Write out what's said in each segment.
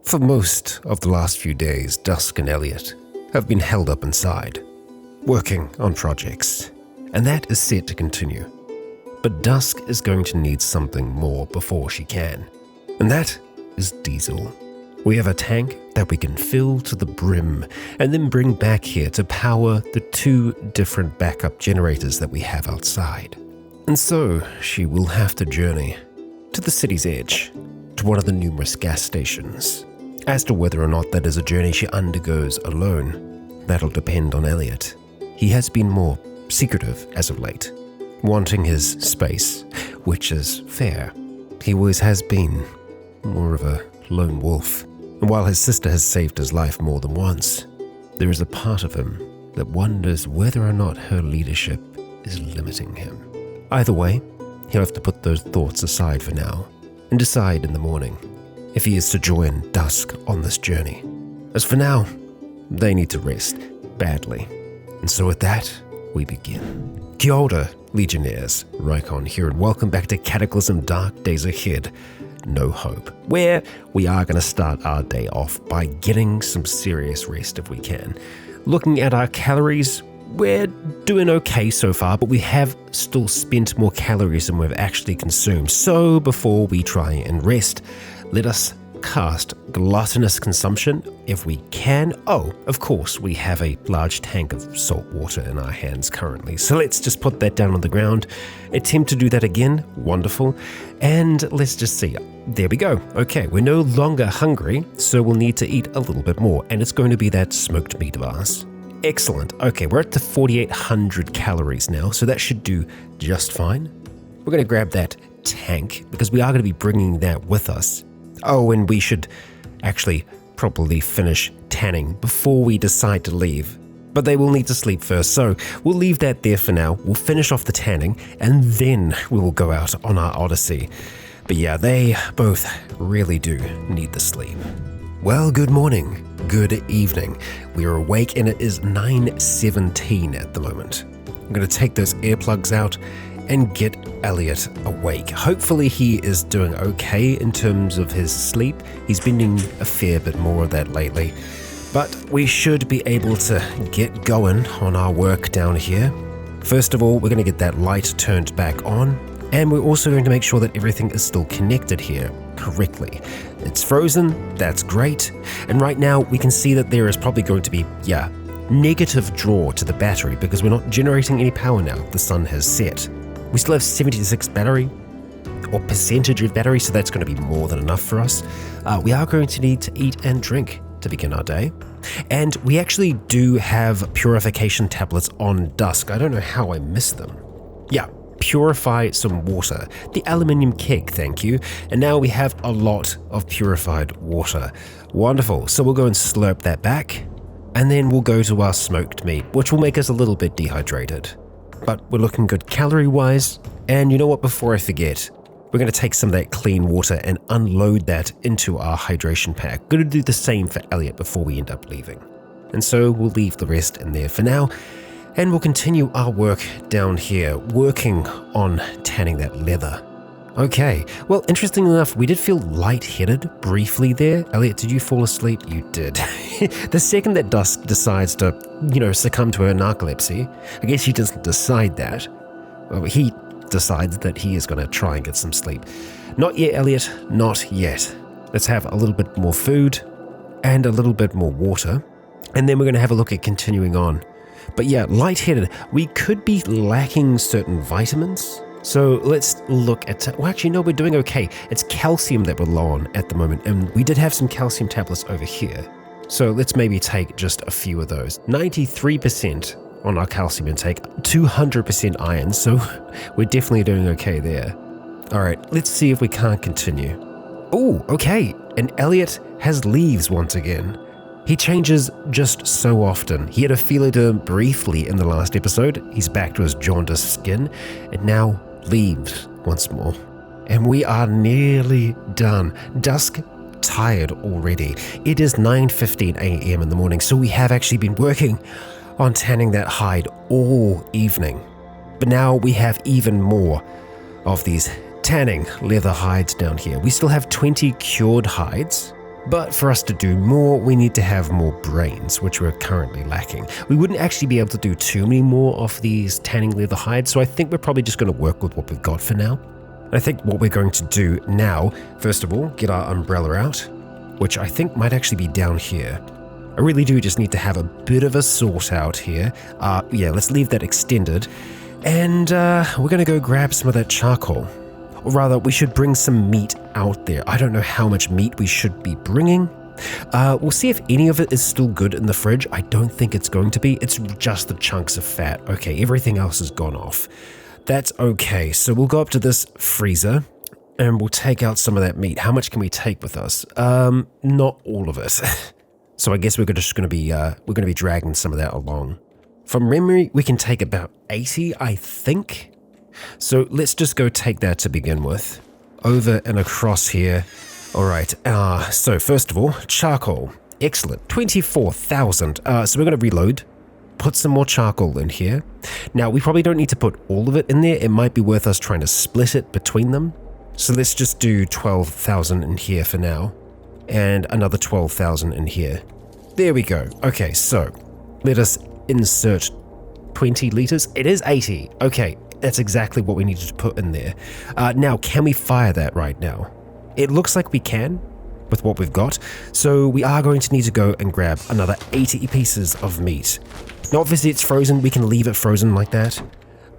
For most of the last few days, Dusk and Elliot have been held up inside, working on projects, and that is set to continue. But Dusk is going to need something more before she can, and that is diesel. We have a tank that we can fill to the brim and then bring back here to power the 2 different backup generators that we have outside. And so she will have to journey to the city's edge, to one of the numerous gas stations. As to whether or not that is a journey she undergoes alone, that'll depend on Elliot. He has been more secretive as of late, wanting his space, which is fair. He always has been more of a lone wolf. And while his sister has saved his life more than once, there is a part of him that wonders whether or not her leadership is limiting him. Either way, he'll have to put those thoughts aside for now and decide in the morning if he is to join Dusk on this journey. As for now, they need to rest badly. And so with that, we begin. Kia ora, Legionnaires, Rycon here, and welcome back to Cataclysm Dark Days Ahead, No Hope, where we are going to start our day off by getting some serious rest if we can. Looking at our calories, we're doing okay so far, but we have still spent more calories than we've actually consumed. So before we try and rest, let us cast gluttonous consumption if we can. Oh, of course, we have a large tank of salt water in our hands currently. So let's just put that down on the ground, attempt to do that again. Wonderful. And let's just see. There we go. Okay, we're no longer hungry, so we'll need to eat a little bit more. And it's going to be that smoked meat of ours. Excellent. Okay, we're at the 4,800 calories now, so that should do just fine. We're going to grab that tank because we are going to be bringing that with us. Oh, and we should actually probably finish tanning before we decide to leave. But they will need to sleep first, so we'll leave that there for now. We'll finish off the tanning, and then we will go out on our odyssey. But yeah, they both really do need the sleep. Well, good morning, good evening. We are awake, and it is 9:17 at the moment. I'm going to take those earplugs out and get Elliot awake. Hopefully he is doing okay in terms of his sleep. He's been doing a fair bit more of that lately. But we should be able to get going on our work down here. First of all, we're going to get that light turned back on, and we're also going to make sure that everything is still connected here correctly. It's frozen, that's great. And right now we can see that there is probably going to be, negative draw to the battery because we're not generating any power now. The sun has set. We still have 76 battery, or percentage of battery, so that's going to be more than enough for us. We are going to need to eat and drink to begin our day. And we actually do have purification tablets on Dusk. I don't know how I missed them. Yeah, purify some water. The aluminium keg, thank you. And now we have a lot of purified water. Wonderful. So we'll go and slurp that back, and then we'll go to our smoked meat, which will make us a little bit dehydrated. But we're looking good calorie-wise, and you know what, before I forget, we're going to take some of that clean water and unload that into our hydration pack. Going to do the same for Elliot before we end up leaving. And so we'll leave the rest in there for now, and we'll continue our work down here, working on tanning that leather. Okay, well, interestingly enough, we did feel lightheaded briefly there. Elliot, did you fall asleep? You did. The second that Dusk decides to, succumb to her narcolepsy, I guess she doesn't decide that. Well, he decides that he is going to try and get some sleep. Not yet, Elliot, not yet. Let's have a little bit more food and a little bit more water, and then we're going to have a look at continuing on. But yeah, lightheaded. We could be lacking certain vitamins. So let's look at, well, actually, no, we're doing okay. It's calcium that we're low on at the moment, and we did have some calcium tablets over here. So let's maybe take just a few of those. 93% on our calcium intake, 200% iron, so we're definitely doing okay there. All right, let's see if we can't continue. Oh, okay, and Elliot has leaves once again. He changes just so often. He had a feeler briefly in the last episode. He's back to his jaundiced skin, and now leaves once more. And we are nearly done. Dusk tired already. It is 9:15 a.m. in the morning, so we have actually been working on tanning that hide all evening. But now we have even more of these tanning leather hides down here. We still have 20 cured hides, But for us to do more, we need to have more brains, which we're currently lacking. We wouldn't actually be able to do too many more of these tanning leather hides, so I think we're probably just going to work with what we've got for now. I think what we're going to do now, first of all, get our umbrella out, which I think might actually be down here. I really do just need to have a bit of a sort out here. Yeah, let's leave that extended. And we're going to go grab some of that charcoal. Or rather, we should bring some meat out there. I don't know how much meat we should be bringing. We'll see if any of it is still good in the fridge. I don't think it's going to be. It's just the chunks of fat. Okay, everything else has gone off. That's okay. So we'll go up to this freezer and we'll take out some of that meat. How much can we take with us? Not all of it. So I guess we're just going to be dragging some of that along. From memory, we can take about 80, I think. So let's just go take that to begin with. Over and across here. All right, so first of all, charcoal. Excellent, 24,000. So we're going to reload, put some more charcoal in here. Now, we probably don't need to put all of it in there. It might be worth us trying to split it between them. So let's just do 12,000 in here for now. And another 12,000 in here. There we go. Okay, so let us insert 20 liters. It is 80. Okay, that's exactly what we needed to put in there. Now, can we fire that right now? It looks like we can with what we've got, so we are going to need to go and grab another 80 pieces of meat. Now, obviously it's frozen, we can leave it frozen like that,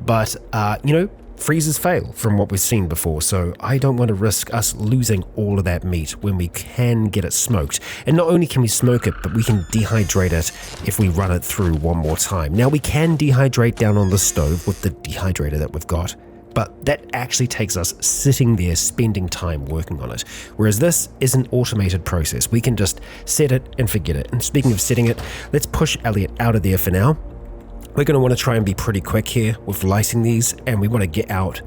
but, you know, freezers fail from what we've seen before, so I don't want to risk us losing all of that meat when we can get it smoked. And not only can we smoke it, but we can dehydrate it if we run it through one more time. Now, we can dehydrate down on the stove with the dehydrator that we've got, but that actually takes us sitting there spending time working on it. Whereas this is an automated process. We can just set it and forget it. And speaking of setting it, let's push Elliot out of there for now. We're going to want to try and be pretty quick here with lighting these, and we want to get out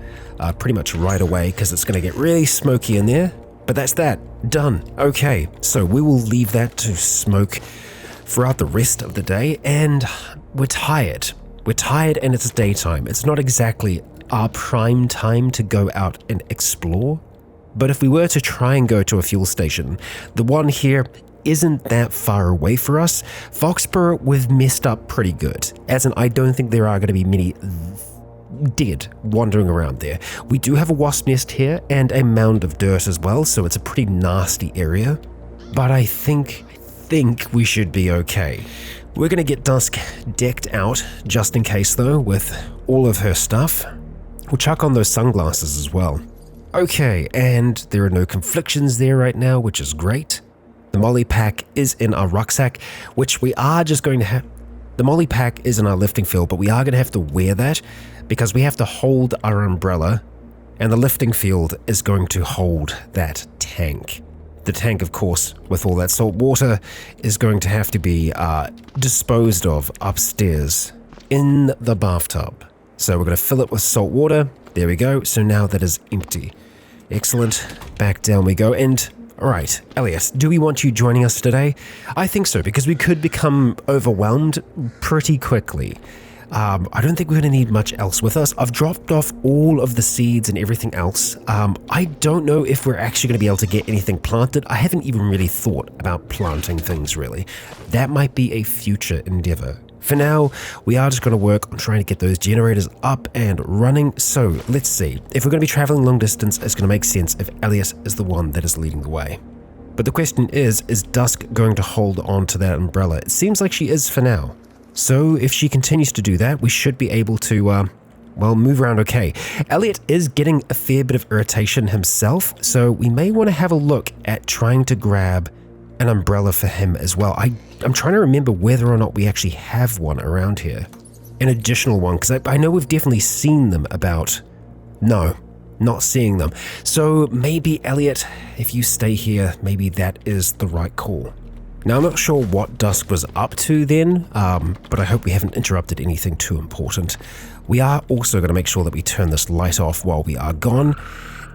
pretty much right away because it's going to get really smoky in there. But that's that. Done. Okay, so we will leave that to smoke throughout the rest of the day, and we're tired. We're tired and it's daytime. It's not exactly our prime time to go out and explore, but if we were to try and go to a fuel station, the one here isn't that far away for us. Foxborough, we've messed up pretty good, as in I don't think there are going to be many dead wandering around there. We do have a wasp nest here and a mound of dirt as well, so it's a pretty nasty area, but I think we should be okay. We're going to get Dusk decked out just in case though with all of her stuff. We'll chuck on those sunglasses as well. Okay, and there are no conflictions there right now, which is great. The molly pack is in our rucksack, which we are just going to have. The molly pack is in our lifting field, but we are going to have to wear that because we have to hold our umbrella, and the lifting field is going to hold that tank. The tank, of course, with all that salt water, is going to have to be disposed of upstairs in the bathtub. So we're going to fill it with salt water. There we go. So now that is empty. Excellent. Back down we go. And all right, Elias, do we want you joining us today? I think so, because we could become overwhelmed pretty quickly. I don't think we're going to need much else with us. I've dropped off all of the seeds and everything else. I don't know if we're actually going to be able to get anything planted. I haven't even really thought about planting things, really. That might be a future endeavor. For now, we are just going to work on trying to get those generators up and running. So let's see. If we're going to be traveling long distance, it's going to make sense if Elias is the one that is leading the way. But the question is Dusk going to hold on to that umbrella? It seems like she is for now. So if she continues to do that, we should be able to, well, move around okay. Elliot is getting a fair bit of irritation himself, so we may want to have a look at trying to grab an umbrella for him as well. I'm trying to remember whether or not we actually have one around here. An additional one, because I know we've definitely seen them about. No, not seeing them. So maybe, Elliot, if you stay here, maybe that is the right call. Now, I'm not sure what Dusk was up to then, but I hope we haven't interrupted anything too important. We are also going to make sure that we turn this light off while we are gone.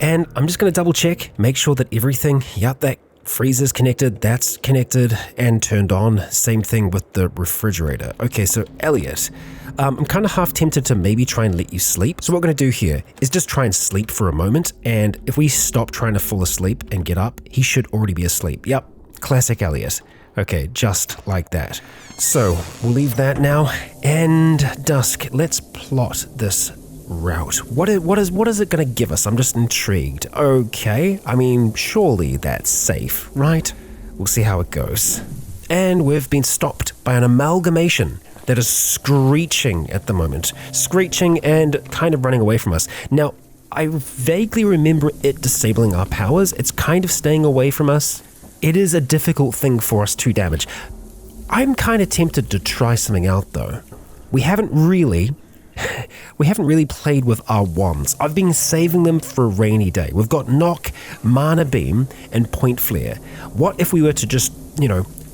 And I'm just going to double check, make sure that everything, that freezer's connected, that's connected and turned on. Same thing with the refrigerator. Okay, so Elliot, I'm kind of half tempted to maybe try and let you sleep. So what we're going to do here is just try and sleep for a moment. And if we stop trying to fall asleep and get up, he should already be asleep. Yep. Classic Elliot. Okay, just like that. So, we'll leave that now. And Dusk, let's plot this route. What is it going to give us? I'm just intrigued. Okay, I mean, surely that's safe, right? We'll see how it goes. And we've been stopped by an amalgamation that is screeching at the moment. Screeching and kind of running away from us. Now, I vaguely remember it disabling our powers. It's kind of staying away from us. It is a difficult thing for us to damage. I'm kind of tempted to try something out though. We haven't really played with our wands. I've been saving them for a rainy day. We've got Knock, Mana Beam, and Point Flare. What if we were to just,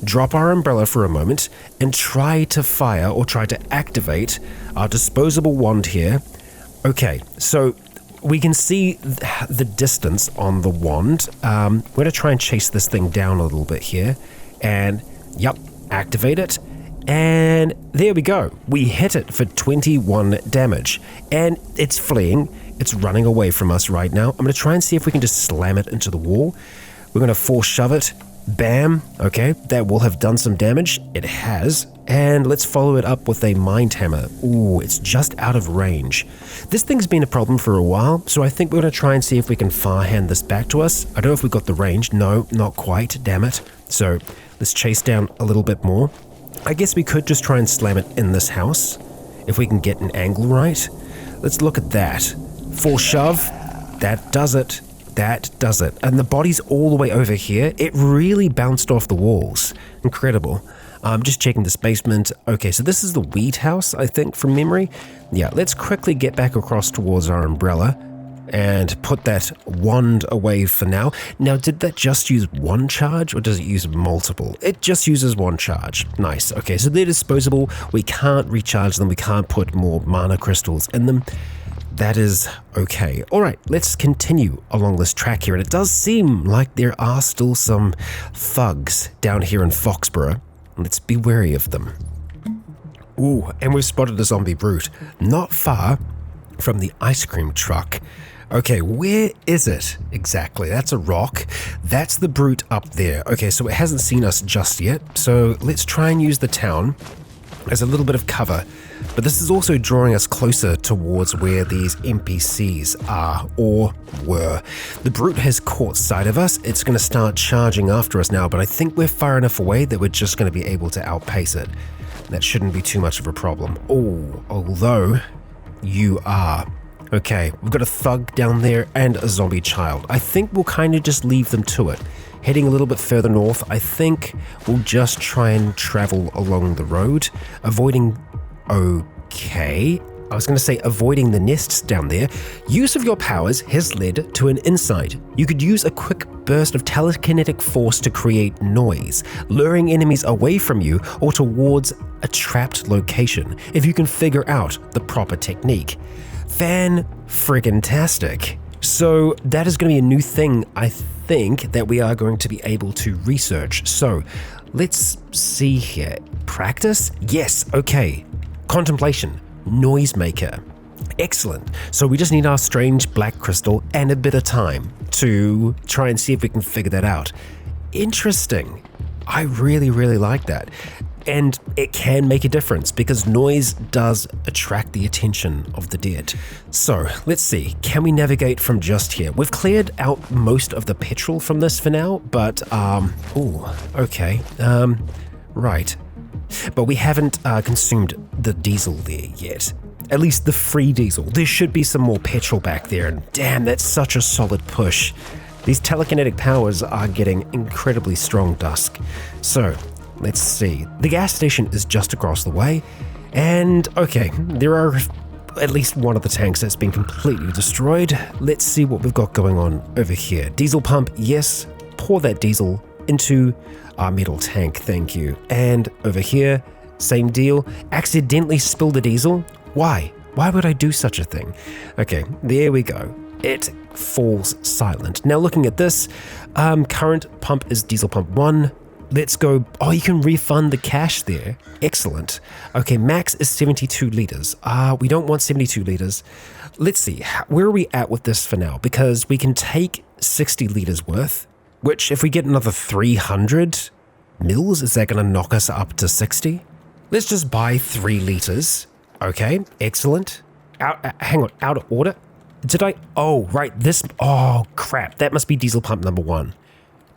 drop our umbrella for a moment and try to fire or try to activate our disposable wand here? Okay, so we can see the distance on the wand. We're going to try and chase this thing down a little bit here. And, yep, activate it. And there we go. We hit it for 21 damage. And it's fleeing. It's running away from us right now. I'm going to try and see if we can just slam it into the wall. We're going to force shove it. Bam. Okay, that will have done some damage. It has. And let's follow it up with a Mind Hammer. Ooh, it's just out of range. This thing's been a problem for a while, so I think we're going to try and see if we can far-hand this back to us. I don't know if we got the range. No, not quite. Damn it. So let's chase down a little bit more. I guess we could just try and slam it in this house, if we can get an angle right. Let's look at that. Full shove. That does it. That does it. And the body's all the way over here. It really bounced off the walls. Incredible. I'm just checking this basement. Okay, so this is the weed house, I think, from memory. Yeah, let's quickly get back across towards our umbrella and put that wand away for now. Now, did that just use one charge or does it use multiple? It just uses one charge. Nice. Okay, so they're disposable. We can't recharge them. We can't put more mana crystals in them. That is okay. All right, let's continue along this track here. And it does seem like there are still some thugs down here in Foxborough. Let's be wary of them. Ooh, and we've spotted a zombie brute not far from the ice cream truck. Okay, where is it exactly? That's a rock. That's the brute up there. Okay, so it hasn't seen us just yet. So let's try and use the town as a little bit of cover. But this is also drawing us closer towards where these NPCs are, or were. The brute has caught sight of us. It's going to start charging after us now, but I think we're far enough away that we're just going to be able to outpace it. That shouldn't be too much of a problem. Oh, although you are. Okay, we've got a thug down there and a zombie child. I think we'll kind of just leave them to it. Heading a little bit further north, I think we'll just try and travel along the road, avoiding... Okay, I was going to say avoiding the nests down there. Use of your powers has led to an insight. You could use a quick burst of telekinetic force to create noise, luring enemies away from you or towards a trapped location, if you can figure out the proper technique. Fan-friggin-tastic. So that is going to be a new thing, I think, that we are going to be able to research. So let's see here. Practice? Yes, okay. Contemplation, noisemaker. Excellent. So we just need our strange black crystal and a bit of time to try and see if we can figure that out. Interesting. I really, really like that. And it can make a difference because noise does attract the attention of the dead. So let's see, can we navigate from just here? We've cleared out most of the petrol from this for now, but, right. But we haven't consumed the diesel there yet. At least the free diesel. There should be some more petrol back there, and damn, that's such a solid push. These telekinetic powers are getting incredibly strong, Dusk. So, let's see. The gas station is just across the way, and okay, there are at least one of the tanks that's been completely destroyed. Let's see what we've got going on over here. Diesel pump, yes. Pour that diesel into our metal tank, thank you. And over here, same deal. Accidentally spill the diesel? Why? Why would I do such a thing? Okay, there we go. It falls silent. Now looking at this, current pump is diesel pump 1. Let's go. Oh, you can refund the cash there. Excellent. Okay, max is 72 liters. We don't want 72 liters. Let's see, where are we at with this for now? Because we can take 60 liters worth. which if we get another 300 mils, is that going to knock us up to 60? Let's just buy 3 liters. Okay, excellent. Hang on, out of order? Did I? Oh, right, oh, crap. That must be diesel pump number 1.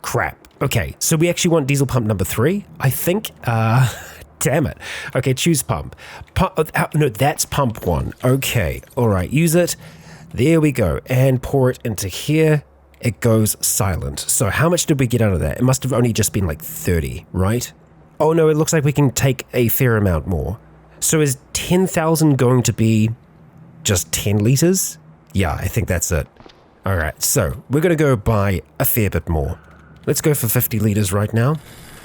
Crap. Okay, so we actually want diesel pump number 3, I think. Damn it. Okay, choose pump. No, that's pump 1. Okay, all right, use it. There we go. And pour it into here. It goes silent. So how much did we get out of that? It must have only just been like 30, right? Oh no, it looks like we can take a fair amount more. So is 10,000 going to be just 10 liters? Yeah, I think that's it. All right, so we're going to go buy a fair bit more. Let's go for 50 liters right now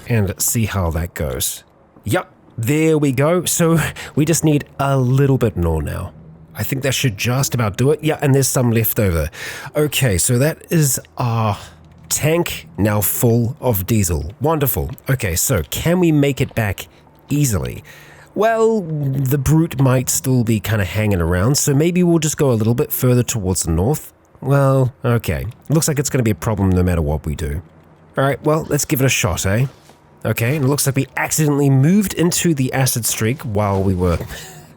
and see how that goes. Yep, there we go. So we just need a little bit more now. I think that should just about do it. Yeah, and there's some left over. Okay, so that is our tank now full of diesel. Wonderful. Okay, so can we make it back easily? Well, the brute might still be kind of hanging around, so maybe we'll just go a little bit further towards the north. Well, okay. Looks like it's going to be a problem no matter what we do. All right, well, let's give it a shot, eh? Okay, and it looks like we accidentally moved into the acid streak while we were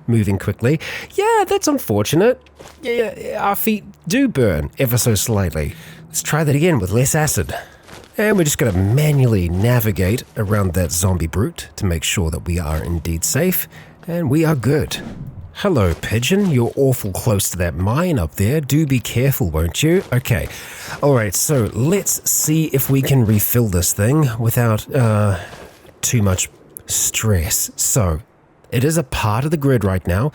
moving quickly. Yeah, that's unfortunate. Yeah, our feet do burn ever so slightly. Let's try that again with less acid. And we're just going to manually navigate around that zombie brute to make sure that we are indeed safe, and we are good. Hello, pigeon. You're awful close to that mine up there. Do be careful, won't you? Okay. All right, so let's see if we can refill this thing without too much stress. So it is a part of the grid right now.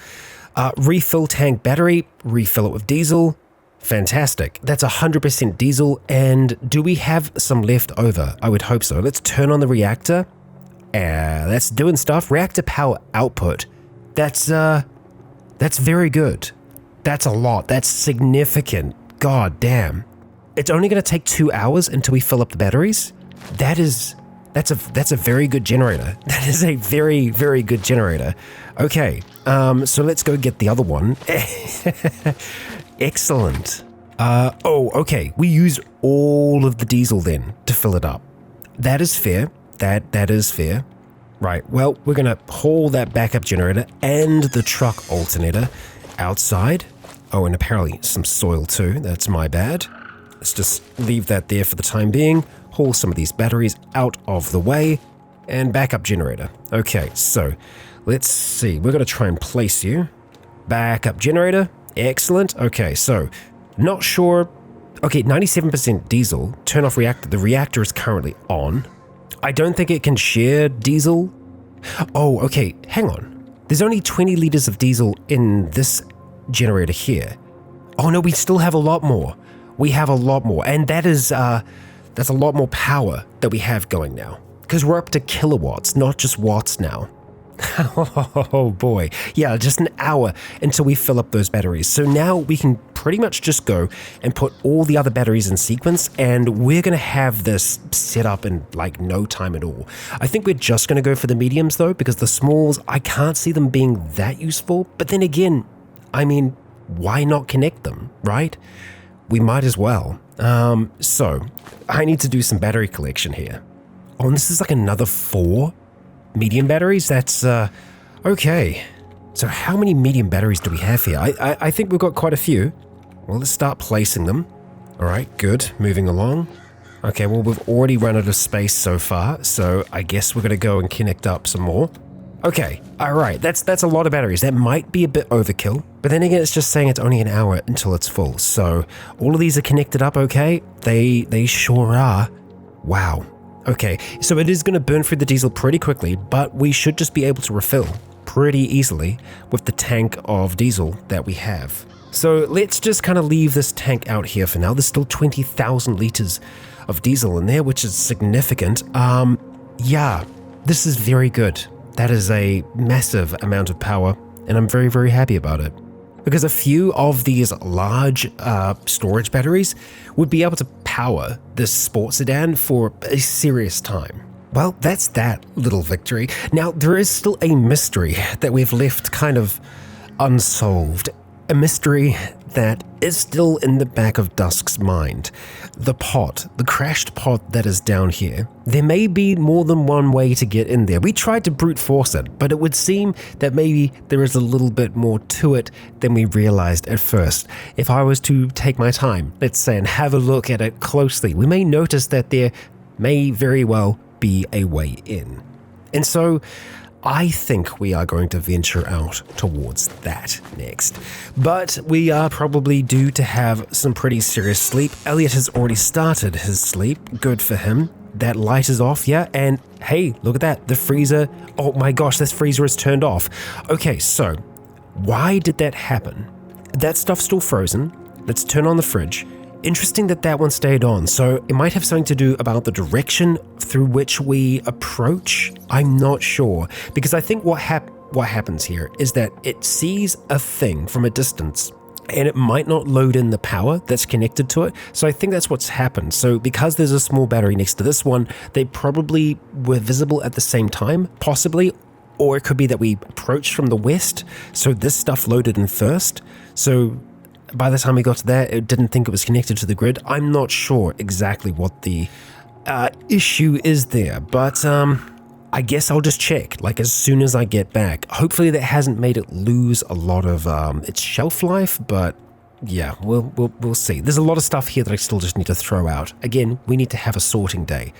Refill tank battery, refill it with diesel. Fantastic. That's 100% diesel. And do we have some left over? I would hope so. Let's turn on the reactor. That's doing stuff. Reactor power output. That's very good. That's a lot. That's significant. God damn. It's only going to take 2 hours until we fill up the batteries. That's a very good generator. That is a very, very good generator. Okay, so let's go get the other one. Excellent. Okay, we used all of the diesel then to fill it up. That is fair. That is fair. Right, well, we're going to haul that backup generator and the truck alternator outside. Oh, and apparently some soil too. That's my bad. Let's just leave that there for the time being. Haul some of these batteries out of the way, and backup generator. Okay, so let's see. We're going to try and place you. Backup generator. Excellent. Okay, so not sure. Okay, 97% diesel. Turn off reactor. The reactor is currently on. I don't think it can share diesel. Oh, okay. Hang on. There's only 20 liters of diesel in this generator here. Oh no, we still have a lot more. We have a lot more, and that's a lot more power that we have going now, because we're up to kilowatts, not just watts now. Oh boy. Yeah, just an hour until we fill up those batteries. So now we can pretty much just go and put all the other batteries in sequence, and we're going to have this set up in like no time at all. I think we're just going to go for the mediums though, because the smalls, I can't see them being that useful. But then again, I mean, why not connect them, right? We might as well. So I need to do some battery collection here. Oh, and this is like another 4 medium batteries. That's okay. So how many medium batteries do we have here? I think we've got quite a few. Well, let's start placing them. All right, good. Moving along. Okay, well, we've already run out of space so far, so I guess we're going to go and connect up some more. Okay, all right, that's a lot of batteries. That might be a bit overkill, but then again, it's just saying it's only an hour until it's full. So all of these are connected up okay? They sure are. Wow. Okay, so it is going to burn through the diesel pretty quickly, but we should just be able to refill pretty easily with the tank of diesel that we have. So let's just kind of leave this tank out here for now. There's still 20,000 liters of diesel in there, which is significant. Yeah, this is very good. That is a massive amount of power, and I'm very, very happy about it. Because a few of these large storage batteries would be able to power this sports sedan for a serious time. Well, that's that little victory. Now, there is still a mystery that we've left kind of unsolved. A mystery that is still in the back of Dusk's mind. The pod, the crashed pod that is down here. There may be more than one way to get in there. We tried to brute force it, but it would seem that maybe there is a little bit more to it than we realized at first. If I was to take my time, let's say, and have a look at it closely, we may notice that there may very well be a way in. And so I think we are going to venture out towards that next. But we are probably due to have some pretty serious sleep. Elliot has already started his sleep. Good for him. That light is off, yeah? And hey, look at that. The freezer. Oh my gosh, this freezer is turned off. Okay, so why did that happen? That stuff's still frozen. Let's turn on the fridge. Interesting that that one stayed on, so it might have something to do about the direction through which we approach. I'm not sure, because I think what happens here is that it sees a thing from a distance, and it might not load in the power that's connected to it, so I think that's what's happened. So because there's a small battery next to this one, they probably were visible at the same time, possibly, or it could be that we approached from the west, so this stuff loaded in first, so by the time we got to that, it didn't think it was connected to the grid. I'm not sure exactly what the issue is there, but I guess I'll just check, like as soon as I get back. Hopefully that hasn't made it lose a lot of its shelf life, but yeah, we'll see. There's a lot of stuff here that I still just need to throw out. Again, we need to have a sorting day,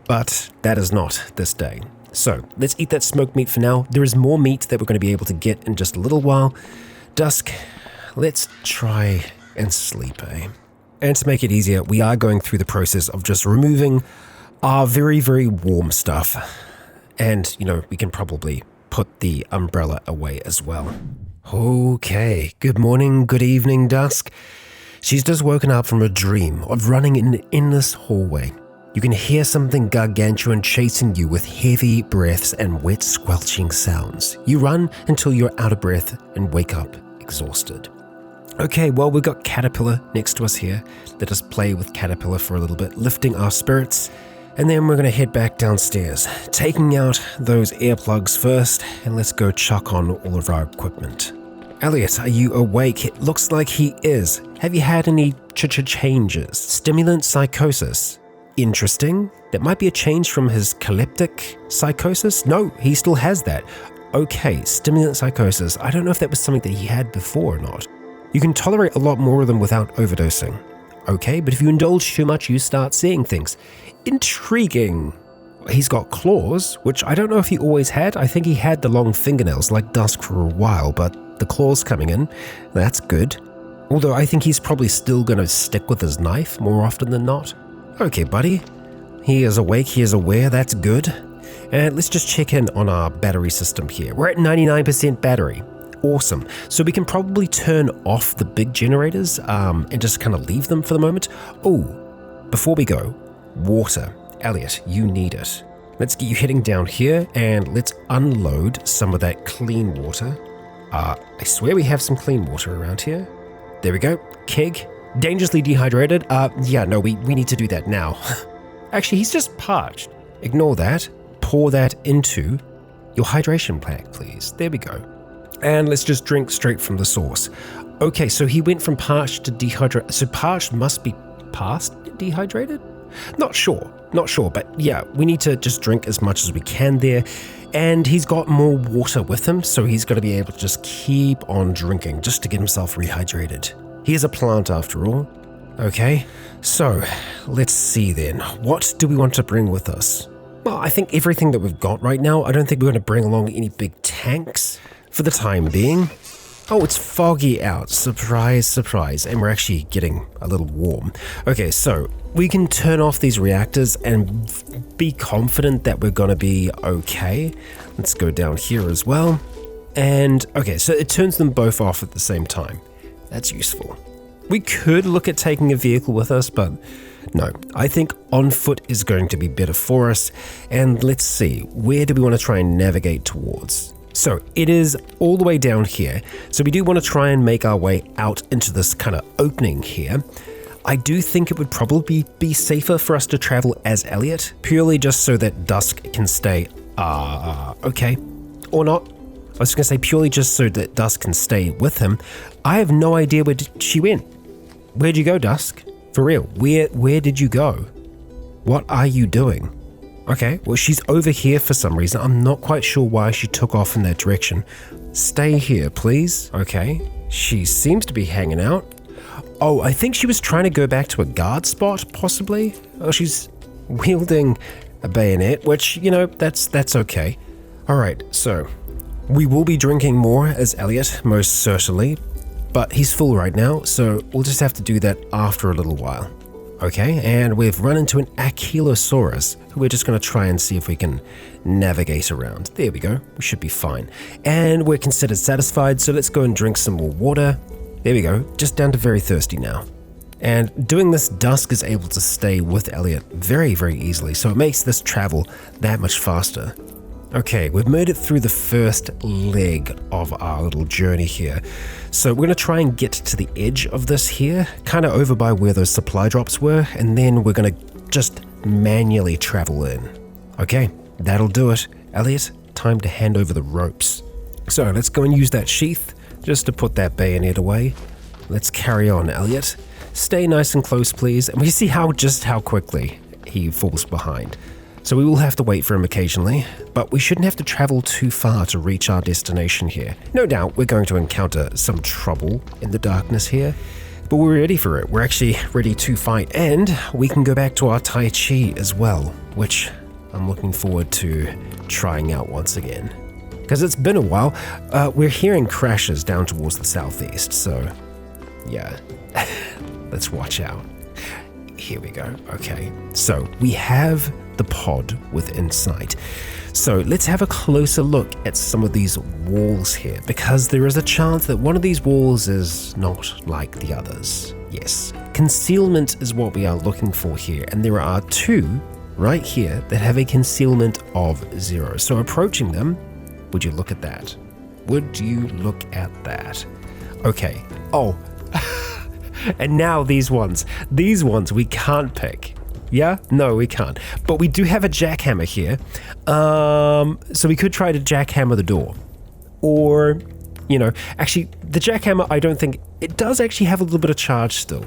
but that is not this day. So let's eat that smoked meat for now. There is more meat that we're going to be able to get in just a little while. Dusk, let's try and sleep, eh? And to make it easier, we are going through the process of just removing our very, very warm stuff. And, you know, we can probably put the umbrella away as well. Okay, good morning, good evening, Dusk. She's just woken up from a dream of running in an endless hallway. You can hear something gargantuan chasing you with heavy breaths and wet squelching sounds. You run until you're out of breath and wake up exhausted. Okay, well, we've got Caterpillar next to us here. Let us play with Caterpillar for a little bit, lifting our spirits, and then we're going to head back downstairs, taking out those earplugs first, and let's go chuck on all of our equipment. Elliot, are you awake? It looks like he is. Have you had any changes? Stimulant psychosis. Interesting. That might be a change from his calyptic psychosis. No, he still has that. Okay, stimulant psychosis. I don't know if that was something that he had before or not. You can tolerate a lot more of them without overdosing. Okay, but if you indulge too much, you start seeing things. Intriguing. He's got claws, which I don't know if he always had. I think he had the long fingernails like Dusk for a while, but the claws coming in, that's good. Although I think he's probably still going to stick with his knife more often than not. Okay, buddy. He is awake, he is aware, that's good. And let's just check in on our battery system here. We're at 99% battery. Awesome. So we can probably turn off the big generators and just kind of leave them for the moment. Oh, before we go, water. Elliot, you need it. Let's get you heading down here and let's unload some of that clean water. I swear we have some clean water around here. There we go. Keg. Dangerously dehydrated. Yeah, no, we need to do that now. Actually, he's just parched. Ignore that. Pour that into your hydration pack, please. There we go. And let's just drink straight from the source. Okay, so he went from parched to dehydrated. So parched must be past dehydrated? Not sure, but yeah, we need to just drink as much as we can there. And he's got more water with him, so he's got to be able to just keep on drinking just to get himself rehydrated. He is a plant after all. Okay, so let's see then. What do we want to bring with us? Well, I think everything that we've got right now. I don't think we're going to bring along any big tanks for the time being. Oh, it's foggy out. Surprise, surprise. And we're actually getting a little warm. Okay, so we can turn off these reactors and be confident that we're going to be okay. Let's go down here as well. And okay, so it turns them both off at the same time. That's useful. We could look at taking a vehicle with us, but no, I think on foot is going to be better for us. And let's see, where do we want to try and navigate towards? So it is all the way down here. So we do want to try and make our way out into this kind of opening here. I do think it would probably be safer for us to travel as Elliot, purely just so that Dusk can stay, okay, or not. I was going to say purely just so that Dusk can stay with him. I have no idea where she went. Where'd you go, Dusk? For real, where did you go? What are you doing? Okay, well, she's over here for some reason. I'm not quite sure why she took off in that direction. Stay here, please. Okay, she seems to be hanging out. Oh, I think she was trying to go back to a guard spot, possibly. Oh, she's wielding a bayonet, which, you know, that's okay. All right, so we will be drinking more as Elliot, most certainly, but he's full right now, so we'll just have to do that after a little while. Okay, and we've run into an Ankylosaurus, who we're just going to try and see if we can navigate around. There we go, we should be fine. And we're considered satisfied, so let's go and drink some more water. There we go, just down to very thirsty now. And doing this, Dusk is able to stay with Elliot very, very easily, so it makes this travel that much faster. Okay, we've made it through the first leg of our little journey here. So we're going to try and get to the edge of this here, kind of over by where those supply drops were, and then we're going to just manually travel in. Okay, that'll do it. Elliot, time to hand over the ropes. So let's go and use that sheath just to put that bayonet away. Let's carry on, Elliot. Stay nice and close, please. And we see just how quickly he falls behind. So we will have to wait for him occasionally, but we shouldn't have to travel too far to reach our destination here. No doubt we're going to encounter some trouble in the darkness here, but we're ready for it. We're actually ready to fight, and we can go back to our Tai Chi as well, which I'm looking forward to trying out once again. Because it's been a while. We're hearing crashes down towards the southeast, so yeah, let's watch out. Here we go. Okay, so we have the pod within sight. So let's have a closer look at some of these walls here, because there is a chance that one of these walls is not like the others. Yes, concealment is what we are looking for here, and there are two right here that have a concealment of 0. So approaching them, would you look at that? Would you look at that? Okay. Oh, and now these ones we can't pick. Yeah? No, we can't. But we do have a jackhammer here. So we could try to jackhammer the door. Or, you know, actually, the jackhammer, I don't think, it does actually have a little bit of charge still.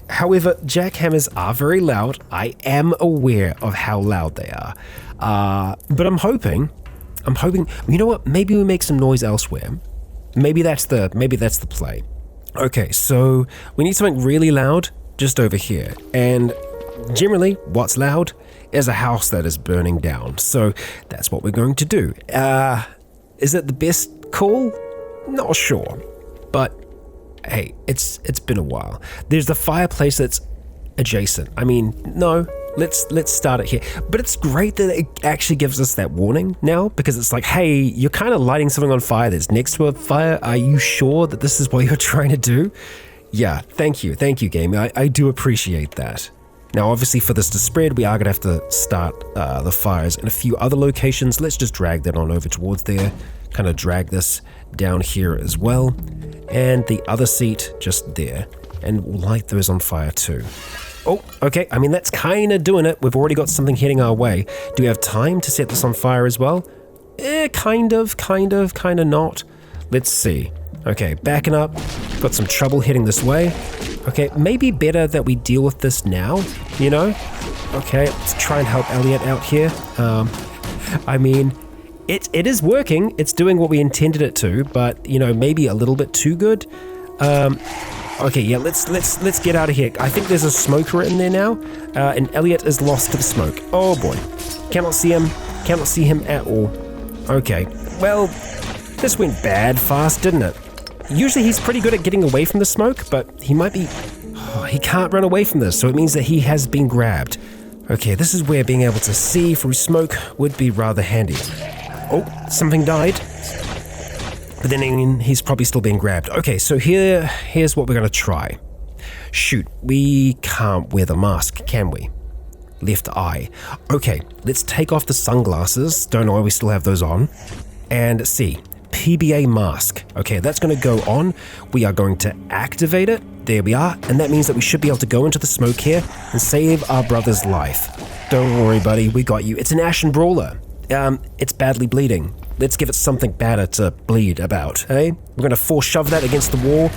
However, jackhammers are very loud. I am aware of how loud they are. But I'm hoping, you know what? Maybe we make some noise elsewhere. Maybe that's the play. Okay, so we need something really loud just over here. And generally, what's loud is a house that is burning down. So that's what we're going to do. Is it the best call? Not sure. But hey, it's been a while. There's the fireplace that's adjacent. I mean, no, let's start it here. But it's great that it actually gives us that warning now, because it's like, hey, you're kind of lighting something on fire that's next to a fire. Are you sure that this is what you're trying to do? Yeah, thank you, game. I do appreciate that. Now, obviously, for this to spread, we are going to have to start the fires in a few other locations. Let's just drag that on over towards there. Kind of drag this down here as well. And the other seat just there. And we'll light those on fire too. Oh, okay. I mean, that's kind of doing it. We've already got something heading our way. Do we have time to set this on fire as well? Kind of not. Let's see. Okay, backing up. Got some trouble heading this way. Okay, maybe better that we deal with this now, you know? Okay, let's try and help Elliot out here. I mean, it is working. It's doing what we intended it to, but, you know, maybe a little bit too good. Okay, yeah, let's get out of here. I think there's a smoker in there now, and Elliot is lost to the smoke. Oh boy, cannot see him at all. Okay, well, this went bad fast, didn't it? Usually he's pretty good at getting away from the smoke, but he might be... Oh, he can't run away from this, so it means that he has been grabbed. Okay, this is where being able to see through smoke would be rather handy. Oh, something died. But then he's probably still being grabbed. Okay, so here's what we're going to try. Shoot, we can't wear the mask, can we? Left eye. Okay, let's take off the sunglasses. Don't know why we still have those on. And see. PBA mask. Okay, that's going to go on. We are going to activate it. There we are. And that means that we should be able to go into the smoke here and save our brother's life. Don't worry, buddy. We got you. It's an Ashen Brawler. It's badly bleeding. Let's give it something better to bleed about, eh? We're going to force shove that against the wall.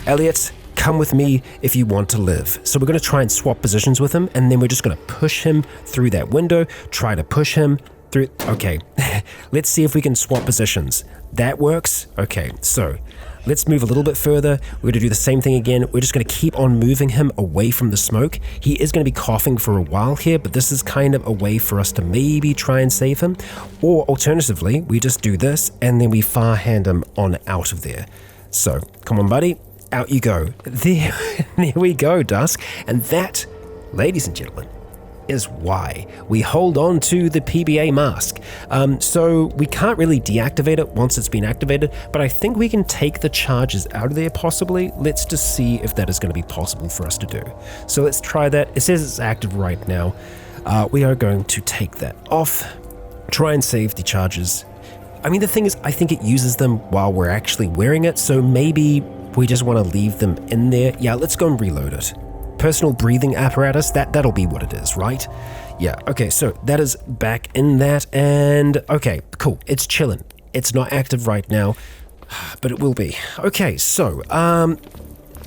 Elliot, come with me if you want to live. So we're going to try and swap positions with him, and then we're just going to push him through that window, try to push him through. Okay, let's see if we can swap positions. That works? Okay, so let's move a little bit further. We're going to do the same thing again. We're just going to keep on moving him away from the smoke. He is going to be coughing for a while here, but this is kind of a way for us to maybe try and save him. Or alternatively, we just do this, and then we far-hand him on out of there. So, come on, buddy. Out you go. There we go, Dusk. And that, ladies and gentlemen, is why we hold on to the PBA mask. So we can't really deactivate it once it's been activated, but I think we can take the charges out of there possibly. Let's just see if that is going to be possible for us to do. So let's try that. It says it's active right now. We are going to take that off, try and save the charges. I mean, the thing is, I think it uses them while we're actually wearing it, so maybe we just want to leave them in there. Yeah, let's go and reload it. Personal breathing apparatus, that'll be what it is, right? Yeah, okay, so that is back in that, and okay, cool, it's chilling. It's not active right now, but it will be. Okay, so,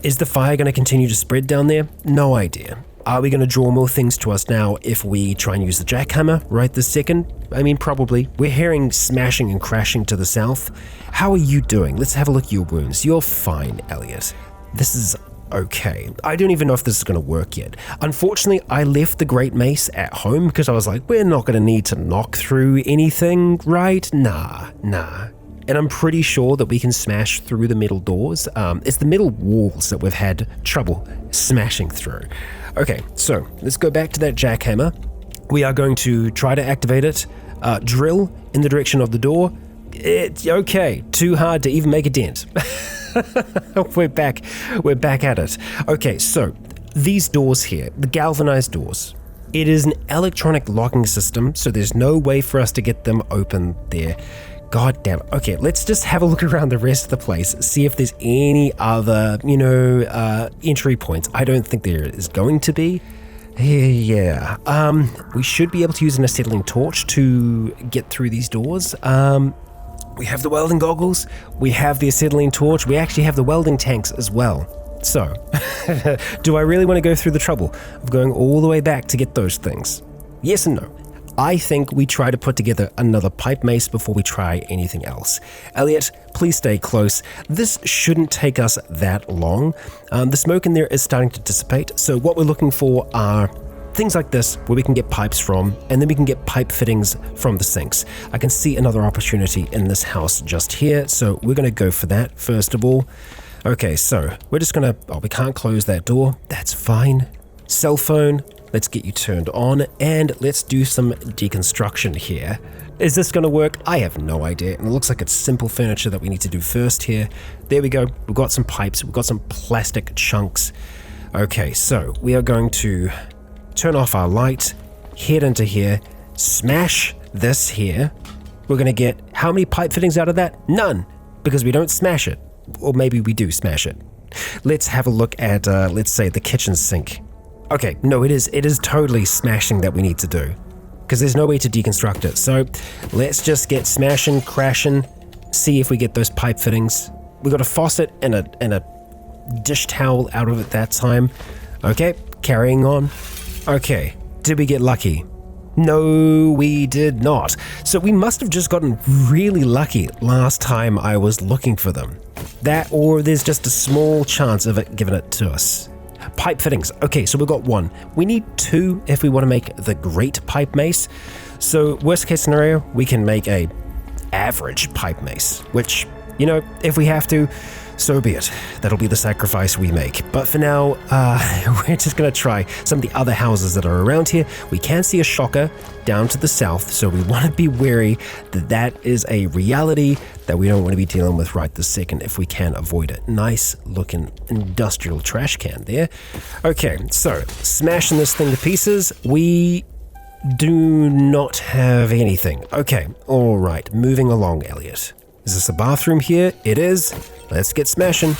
is the fire going to continue to spread down there? No idea. Are we going to draw more things to us now if we try and use the jackhammer right this second? I mean, probably. We're hearing smashing and crashing to the south. How are you doing? Let's have a look at your wounds. You're fine, Elliot. This is okay. I don't even know if this is going to work yet. Unfortunately, I left the Great Mace at home because I was like, we're not going to need to knock through anything, right? Nah. And I'm pretty sure that we can smash through the metal doors. It's the metal walls that we've had trouble smashing through. Okay, so let's go back to that jackhammer. We are going to try to activate it. Drill in the direction of the door. It's okay. Too hard to even make a dent. We're back at it. Okay, so these doors here, the galvanized doors, it is an electronic locking system, so there's no way for us to get them open there. God damn. Okay, let's just have a look around the rest of the place, see if there's any other, entry points. I don't think there is going to be. Yeah. We should be able to use an acetylene torch to get through these doors. We have the welding goggles, we have the acetylene torch, we actually have the welding tanks as well. So, do I really want to go through the trouble of going all the way back to get those things? Yes and no. I think we try to put together another pipe mace before we try anything else. Elliot, please stay close. This shouldn't take us that long. The smoke in there is starting to dissipate, so what we're looking for are things like this where we can get pipes from, and then we can get pipe fittings from the sinks. I can see another opportunity in this house just here, so we're going to go for that first of all. Okay, so we're just going to, we can't close that door. That's fine. Cell phone, let's get you turned on, and let's do some deconstruction here. Is this going to work? I have no idea, and it looks like it's simple furniture that we need to do first here. There we go. We've got some pipes. We've got some plastic chunks. Okay, so we are going to turn off our light, head into here, smash this here. We're going to get how many pipe fittings out of that? None, because we don't smash it. Or maybe we do smash it. Let's have a look at, let's say, the kitchen sink. Okay, no, it is totally smashing that we need to do, because there's no way to deconstruct it. So let's just get smashing, crashing, see if we get those pipe fittings. We got a faucet and a dish towel out of it that time. Okay, carrying on. Okay, did we get lucky? No, we did not. So we must have just gotten really lucky last time I was looking for them. That, or there's just a small chance of it giving it to us. Pipe fittings. Okay, so we've got one. We need two if we want to make the great pipe mace. So worst case scenario, we can make a average pipe mace, which, if we have to, so be it. That'll be the sacrifice we make. But for now, we're just going to try some of the other houses that are around here. We can see a shocker down to the south, so we want to be wary that that is a reality that we don't want to be dealing with right this second if we can avoid it. Nice looking industrial trash can there. Okay, so smashing this thing to pieces. We do not have anything. Okay, all right, moving along, Elliot. Is this a bathroom here? It is. Let's get smashing.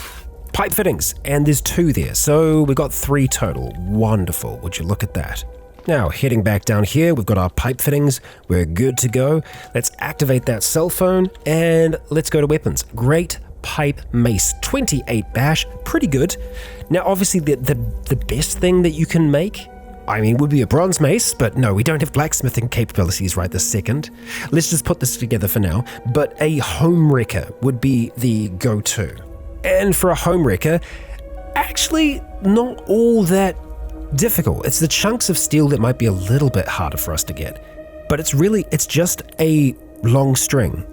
Pipe fittings, and there's two there, so we got 3 total. Wonderful. Would you look at that? Now, heading back down here, we've got our pipe fittings. We're good to go. Let's activate that cell phone, and let's go to weapons. Great pipe mace, 28 bash, pretty good. Now, obviously, the best thing that you can make, I mean, would be a bronze mace, but no, we don't have blacksmithing capabilities right this second. Let's just put this together for now. But a home wrecker would be the go-to. And for a home wrecker, actually not all that difficult. It's the chunks of steel that might be a little bit harder for us to get. But it's just a long string.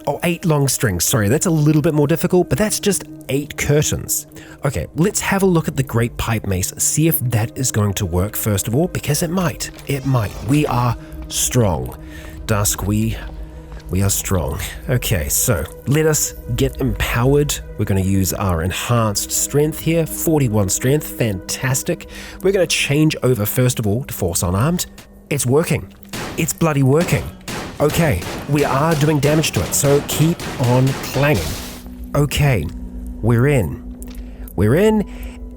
Oh, 8 long strings, sorry, that's a little bit more difficult, but that's just 8 curtains. Okay, let's have a look at the Great Pipe Mace, see if that is going to work first of all, because it might. We are strong. Dusk, we are strong. Okay, so let us get empowered. We're going to use our enhanced strength here, 41 strength, fantastic. We're going to change over first of all to force unarmed. It's working. It's bloody working. Okay, we are doing damage to it, so keep on clanging. Okay, we're in,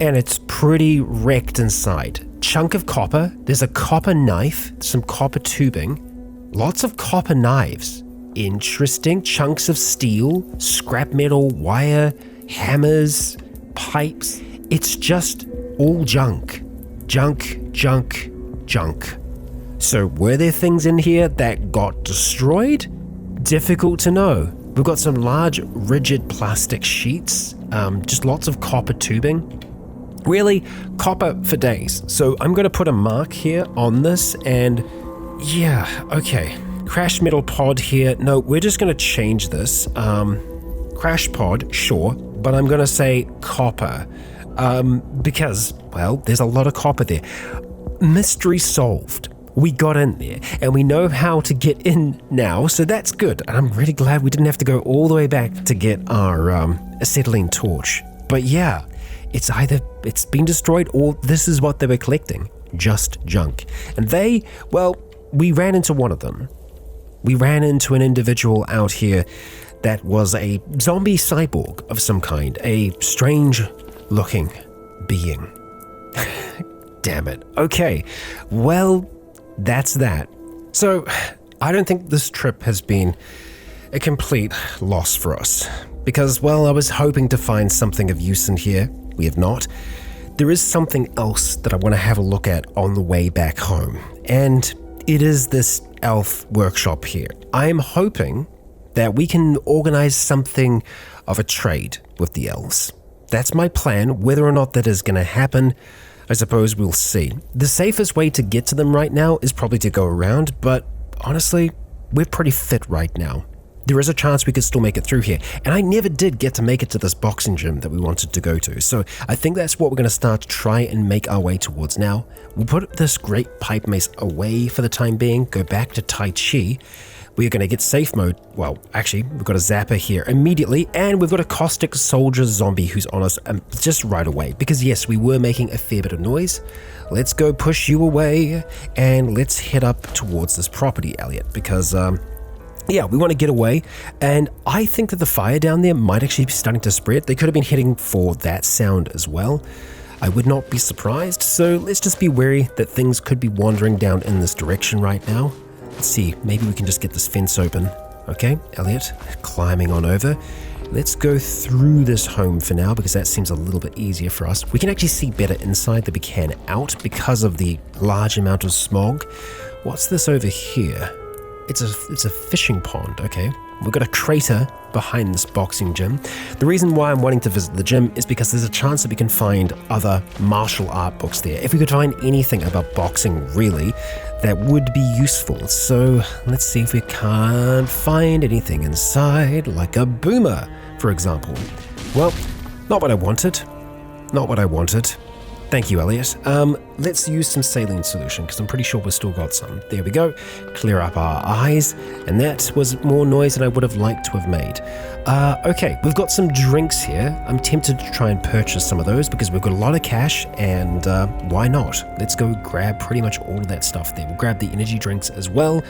and it's pretty wrecked inside. Chunk of copper, there's a copper knife, some copper tubing, lots of copper knives. Interesting, chunks of steel, scrap metal, wire, hammers, pipes. It's just all junk. Junk. So were there things in here that got destroyed? Difficult to know. We've got some large rigid plastic sheets, just lots of copper tubing. Really, copper for days. So I'm going to put a mark here on this and yeah, okay. Crash metal pod here. No, we're just going to change this. Crash pod, sure, but I'm going to say copper because, well, there's a lot of copper there. Mystery solved. We got in there, and we know how to get in now, so that's good. And I'm really glad we didn't have to go all the way back to get our acetylene torch. But yeah, it's either it's been destroyed or this is what they were collecting, just junk. And we ran into one of them. We ran into an individual out here that was a zombie cyborg of some kind, a strange-looking being. Damn it. Okay, well, that's that. So, I don't think this trip has been a complete loss for us. Because, well, I was hoping to find something of use in here. We have not. There is something else that I want to have a look at on the way back home. And it is this elf workshop here. I am hoping that we can organize something of a trade with the elves. That's my plan. Whether or not that is going to happen, I suppose we'll see. The safest way to get to them right now is probably to go around, but honestly, we're pretty fit right now. There is a chance we could still make it through here, and I never did get to make it to this boxing gym that we wanted to go to, so I think that's what we're going to start to try and make our way towards now. We'll put this great pipe mace away for the time being, go back to Tai Chi. We're going to get safe mode. Well, actually, we've got a zapper here immediately, and we've got a caustic soldier zombie who's on us just right away. Because yes, we were making a fair bit of noise. Let's go push you away, and let's head up towards this property, Elliot, because yeah, we want to get away, and I think that the fire down there might actually be starting to spread. They could have been heading for that sound as well. I would not be surprised, so let's just be wary that things could be wandering down in this direction right now. Let's see, maybe we can just get this fence open. Okay, Elliot, climbing on over. Let's go through this home for now because that seems a little bit easier for us. We can actually see better inside than we can out because of the large amount of smog. What's this over here? It's a fishing pond, okay. We've got a crater behind this boxing gym. The reason why I'm wanting to visit the gym is because there's a chance that we can find other martial art books there. If we could find anything about boxing, really, that would be useful. So let's see if we can't find anything inside, like a boomer, for example. Well, not what I wanted. Not what I wanted. Thank you, Elliot. Let's use some saline solution, because I'm pretty sure we've still got some. There we go. Clear up our eyes. And that was more noise than I would have liked to have made. Okay, we've got some drinks here. I'm tempted to try and purchase some of those, because we've got a lot of cash, and why not? Let's go grab pretty much all of that stuff there. We'll grab the energy drinks as well.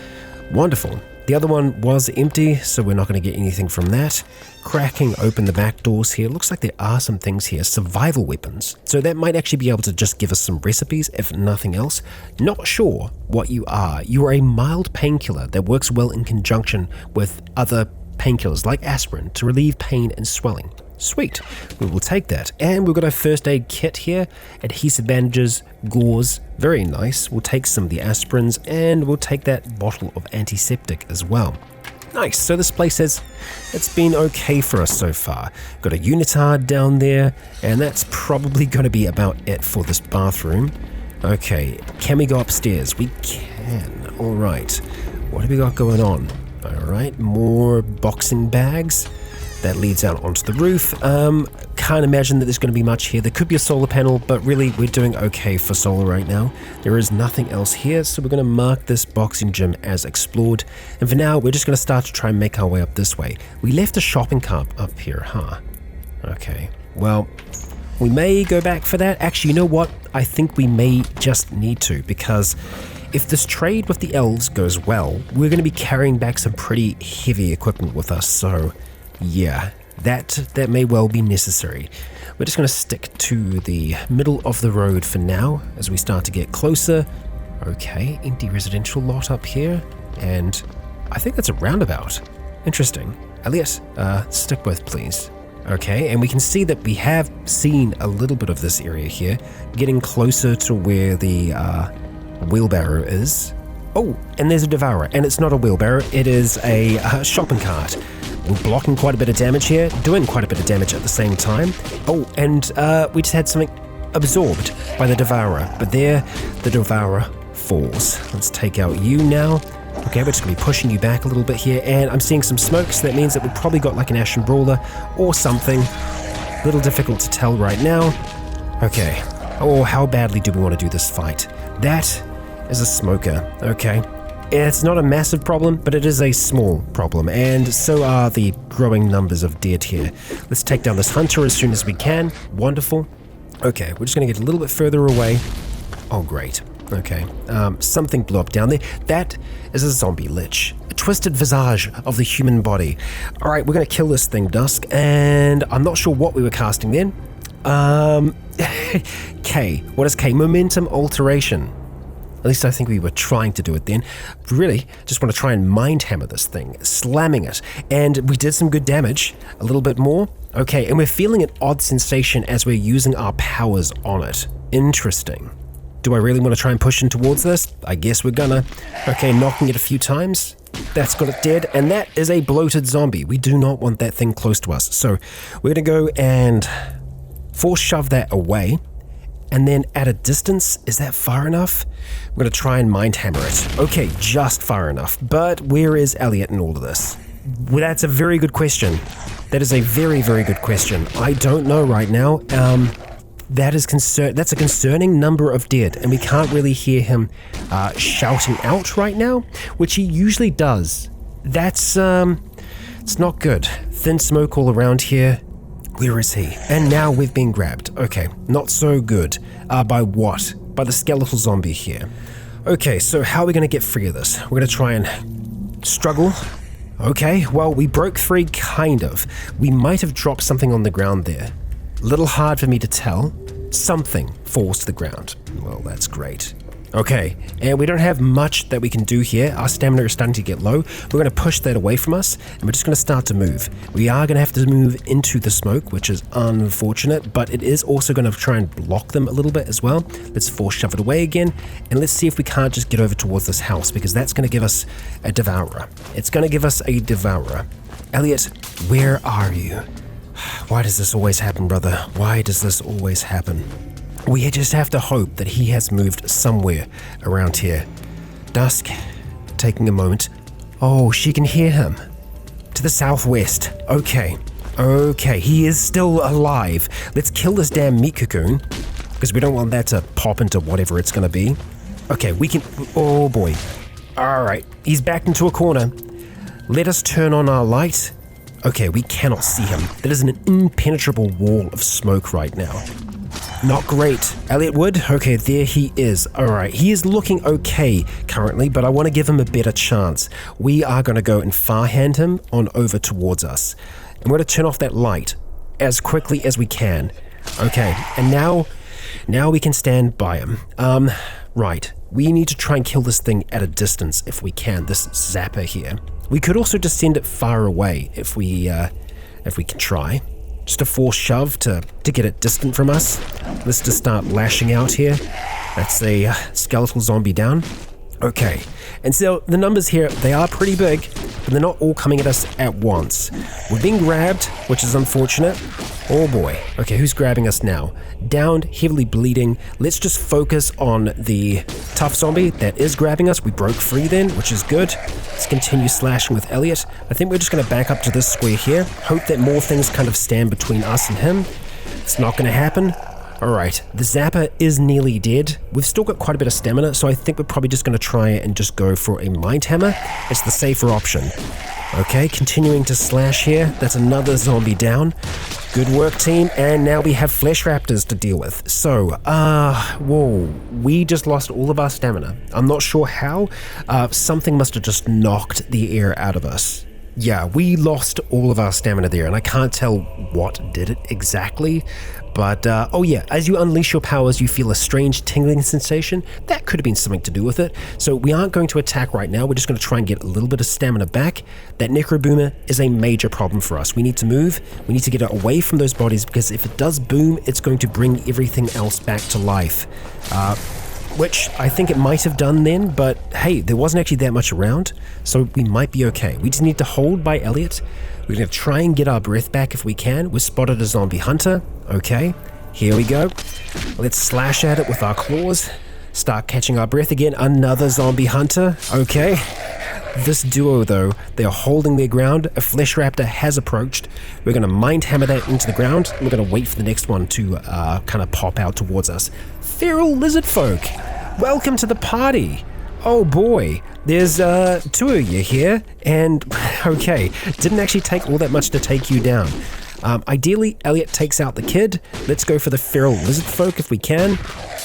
Wonderful. The other one was empty, so we're not going to get anything from that. Cracking open the back doors here. Looks like there are some things here. Survival weapons. So that might actually be able to just give us some recipes, if nothing else. Not sure what you are. You are a mild painkiller that works well in conjunction with other painkillers like aspirin to relieve pain and swelling. Sweet. We will take that. And we've got a first aid kit here. Adhesive bandages, gauze. Very nice. We'll take some of the aspirins and we'll take that bottle of antiseptic as well. Nice. So this place it's been okay for us so far. Got a unitard down there, and that's probably going to be about it for this bathroom. Okay, can we go upstairs? We can. All right. What have we got going on? All right, more boxing bags. That leads out onto the roof. Can't imagine that there's going to be much here. There could be a solar panel, but really we're doing okay for solar right now. There is nothing else here, so we're going to mark this boxing gym as explored. And for now, we're just going to start to try and make our way up this way. We left a shopping cart up here, huh? Okay, well, we may go back for that. Actually, you know what? I think we may just need to, because if this trade with the elves goes well, we're going to be carrying back some pretty heavy equipment with us, so yeah, that may well be necessary. We're just going to stick to the middle of the road for now as we start to get closer. Okay, empty residential lot up here, and I think that's a roundabout. Interesting. Elliot, stick with, please. Okay, and we can see that we have seen a little bit of this area here, getting closer to where the wheelbarrow is. Oh, and there's a devourer, and it's not a wheelbarrow, it is a shopping cart. We're blocking quite a bit of damage here, doing quite a bit of damage at the same time. Oh, and we just had something absorbed by the devourer, but there the devourer falls. Let's take out you now. Okay, we're just going to be pushing you back a little bit here, and I'm seeing some smoke, so that means that we've probably got like an Ashen Brawler or something. A little difficult to tell right now. Okay. Oh, how badly do we want to do this fight? That is a smoker. Okay. It's not a massive problem, but it is a small problem, and so are the growing numbers of dead here. Let's take down this hunter as soon as we can. Wonderful. Okay, we're just going to get a little bit further away. Oh, great. Okay, something blew up down there. That is a zombie lich. A twisted visage of the human body. All right, we're going to kill this thing, Dusk, and I'm not sure what we were casting then. K. What is K? Momentum alteration. At least I think we were trying to do it then. Really, just want to try and mind hammer this thing, slamming it. And we did some good damage, a little bit more. Okay, and we're feeling an odd sensation as we're using our powers on it. Interesting. Do I really want to try and push in towards this? I guess we're gonna. Okay, knocking it a few times. That's got it dead, and that is a bloated zombie. We do not want that thing close to us. So we're gonna go and force shove that away. And then at a distance, is that far enough? I'm going to try and mind hammer it. Okay, just far enough. But where is Elliot in all of this? Well, that's a very good question. That is a very, very good question. I don't know right now. That's a concerning number of dead, and we can't really hear him shouting out right now, which he usually does. That's it's not good. Thin smoke all around here. Where is he? And now we've been grabbed. Okay, not so good. By what? By the skeletal zombie here. Okay, so how are we going to get free of this? We're going to try and struggle. Okay, well, we broke free, kind of. We might have dropped something on the ground there. Little hard for me to tell. Something falls to the ground. Well, that's great. Okay, and we don't have much that we can do here. Our stamina is starting to get low. We're going to push that away from us, and we're just going to start to move. We are going to have to move into the smoke, which is unfortunate, but it is also going to try and block them a little bit as well. Let's force shove it away again, and let's see if we can't just get over towards this house, because that's going to give us a devourer. It's going to give us a devourer. Elliot, where are you? Why does this always happen, brother? Why does this always happen? We just have to hope that he has moved somewhere around here. Dusk, taking a moment. Oh, she can hear him. To the southwest. Okay, he is still alive. Let's kill this damn meat cocoon, because we don't want that to pop into whatever it's going to be. Okay, we can... Oh, boy. All right, he's backed into a corner. Let us turn on our light. Okay, we cannot see him. That is an impenetrable wall of smoke right now. Not great. Elliot Wood, okay, there he is. Alright, he is looking okay currently, but I want to give him a better chance. We are going to go and farhand him on over towards us. I'm going to turn off that light as quickly as we can. Okay, and now we can stand by him. Right, we need to try and kill this thing at a distance if we can, this zapper here. We could also just send it far away if we can try. Just a force shove to get it distant from us. Let's just start lashing out here. That's a skeletal zombie down. Okay, and so the numbers here, they are pretty big, but they're not all coming at us at once. We're being grabbed, which is unfortunate. Oh boy. Okay, who's grabbing us now? Downed, heavily bleeding. Let's just focus on the tough zombie that is grabbing us. We broke free then, which is good. Let's continue slashing with Elliot. I think we're just going to back up to this square here. Hope that more things kind of stand between us and him. It's not going to happen. Alright, the zapper is nearly dead. We've still got quite a bit of stamina, so I think we're probably just going to try and just go for a mind hammer. It's the safer option. Okay, continuing to slash here. That's another zombie down. Good work, team. And now we have flesh raptors to deal with. So, whoa, we just lost all of our stamina. I'm not sure how. Something must have just knocked the air out of us. Yeah, we lost all of our stamina there, and I can't tell what did it exactly. But, oh yeah, as you unleash your powers, you feel a strange tingling sensation. That could have been something to do with it. So we aren't going to attack right now. We're just going to try and get a little bit of stamina back. That necroboomer is a major problem for us. We need to move. We need to get it away from those bodies, because if it does boom, it's going to bring everything else back to life. Which I think it might have done then, but hey, there wasn't actually that much around, so we might be okay. We just need to hold by Elliot. We're going to try and get our breath back if we can. We've spotted a zombie hunter. Okay, here we go. Let's slash at it with our claws. Start catching our breath again. Another zombie hunter. Okay. This duo, though, they're holding their ground. A flesh raptor has approached. We're going to mind hammer that into the ground. We're going to wait for the next one to kind of pop out towards us. Feral lizard folk, welcome to the party. Oh boy, there's two of you here, and okay, didn't actually take all that much to take you down. Ideally, Elliot takes out the kid. Let's go for the feral lizard folk if we can.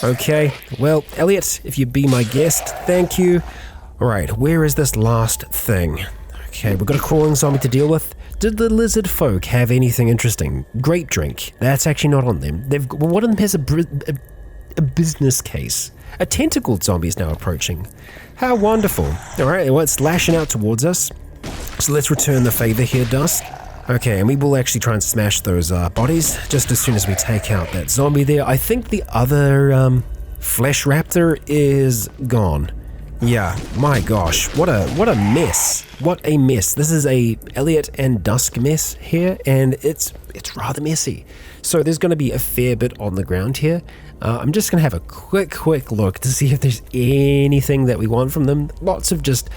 Okay, well, Elliot, if you be my guest, thank you. Alright, where is this last thing? Okay, we've got a crawling zombie to deal with. Did the lizard folk have anything interesting? Grape drink. That's actually not on them. One of them has a business case. A tentacled zombie is now approaching. How wonderful. Alright, well, it's lashing out towards us. So let's return the favor here, Dusk. Okay, and we will actually try and smash those bodies just as soon as we take out that zombie there. I think the other flesh raptor is gone. Yeah, my gosh, what a mess. What a mess. This is a Elliot and Dusk mess here, and it's rather messy. So there's going to be a fair bit on the ground here. I'm just going to have a quick look to see if there's anything that we want from them. Lots of just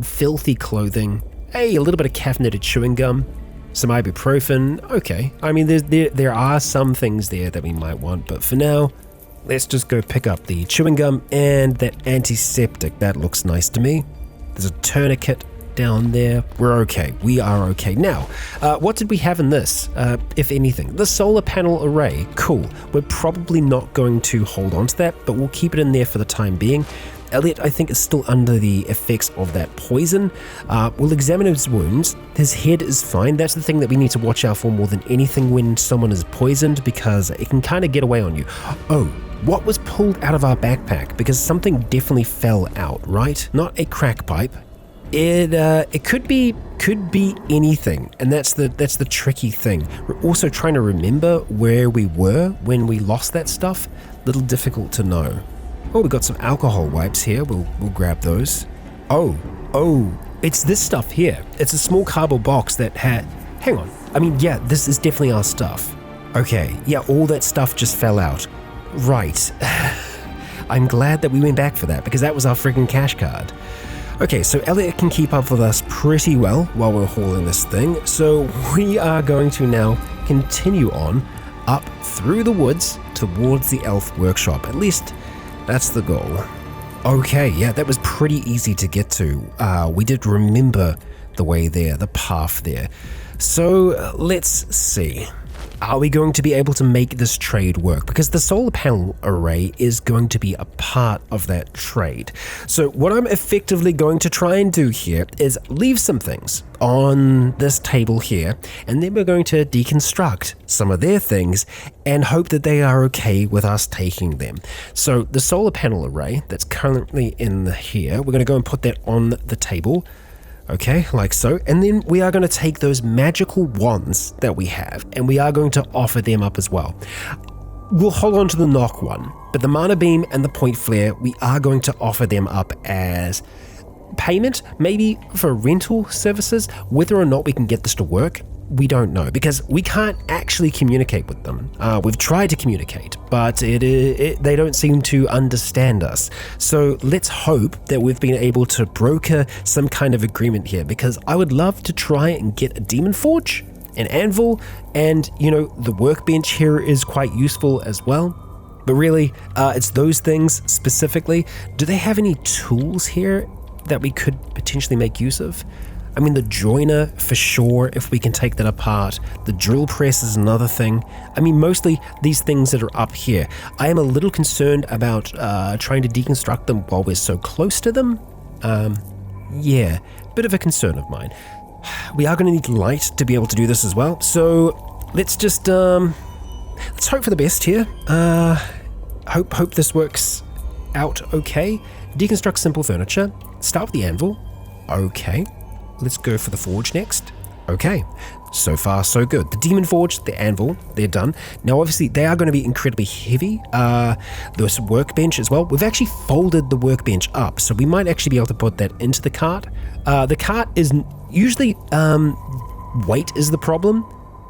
filthy clothing. Hey, a little bit of caffeinated chewing gum. Some ibuprofen. Okay, I mean, there are some things there that we might want, but for now, let's just go pick up the chewing gum and that antiseptic. That looks nice to me. There's a tourniquet down there. We're okay. We are okay. Now, what did we have in this, if anything? The solar panel array. Cool. We're probably not going to hold on to that, but we'll keep it in there for the time being. Elliot, I think, is still under the effects of that poison. We'll examine his wounds. His head is fine. That's the thing that we need to watch out for more than anything when someone is poisoned, because it can kind of get away on you. Oh, what was pulled out of our backpack? Because something definitely fell out, right? Not a crack pipe. It could be anything, and that's the tricky thing. We're also trying to remember where we were when we lost that stuff. Little difficult to know. Oh, we got some alcohol wipes here. We'll grab those. Oh, it's this stuff here. It's a small cardboard box that had. Hang on. I mean, yeah, this is definitely our stuff. Okay, yeah, all that stuff just fell out. Right. I'm glad that we went back for that, because that was our freaking cash card. Okay, so Elliot can keep up with us pretty well while we're hauling this thing, so we are going to now continue on up through the woods towards the elf workshop. At least that's the goal. Okay, yeah, that was pretty easy to get to. We did remember the way there, the path there. So let's see. Are we going to be able to make this trade work? Because the solar panel array is going to be a part of that trade. So what I'm effectively going to try and do here is leave some things on this table here, and then we're going to deconstruct some of their things and hope that they are okay with us taking them. So the solar panel array that's currently in here, we're going to go and put that on the table. Okay, like so. And then we are going to take those magical wands that we have, and we are going to offer them up as well. We'll hold on to the knock one, but the mana beam and the point flare, we are going to offer them up as payment, maybe for rental services. Whether or not we can get this to work, we don't know, because we can't actually communicate with them. We've tried to communicate, but they don't seem to understand us. So let's hope that we've been able to broker some kind of agreement here, because I would love to try and get a demon forge, an anvil, and the workbench here is quite useful as well. But really, it's those things specifically. Do they have any tools here that we could potentially make use of? I mean, the joiner for sure, if we can take that apart. The drill press is another thing. I mean, mostly these things that are up here. I am a little concerned about trying to deconstruct them while we're so close to them. Yeah, bit of a concern of mine. We are going to need light to be able to do this as well. So let's just let's hope for the best here. Hope this works out okay. Deconstruct simple furniture. Start with the anvil. Okay. Let's go for the forge next. Okay, so far so good. The demon forge, the anvil, they're done. Now obviously they are going to be incredibly heavy. There's workbench as well. We've actually folded the workbench up, so we might actually be able to put that into the cart. The cart is usually, weight is the problem.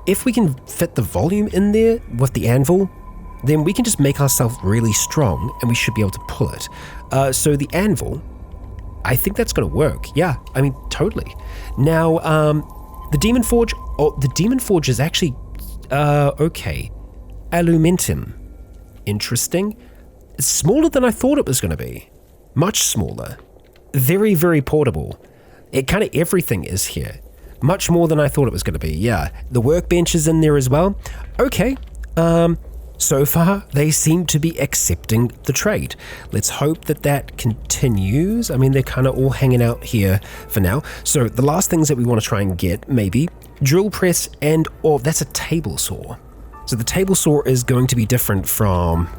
If we can fit the volume in there with the anvil, then we can just make ourselves really strong and we should be able to pull it. So the anvil, I think that's going to work. Yeah, I mean, totally. Now, the Demon Forge, the Demon Forge is actually, okay. Alumentum. Interesting. It's smaller than I thought it was going to be. Much smaller. Very, very portable. It kind of everything is here. Much more than I thought it was going to be, yeah. The workbench is in there as well. Okay, so far, they seem to be accepting the trade. Let's hope that that continues. I mean, they're kind of all hanging out here for now. So the last things that we want to try and get, maybe, drill press that's a table saw. So the table saw is going to be different from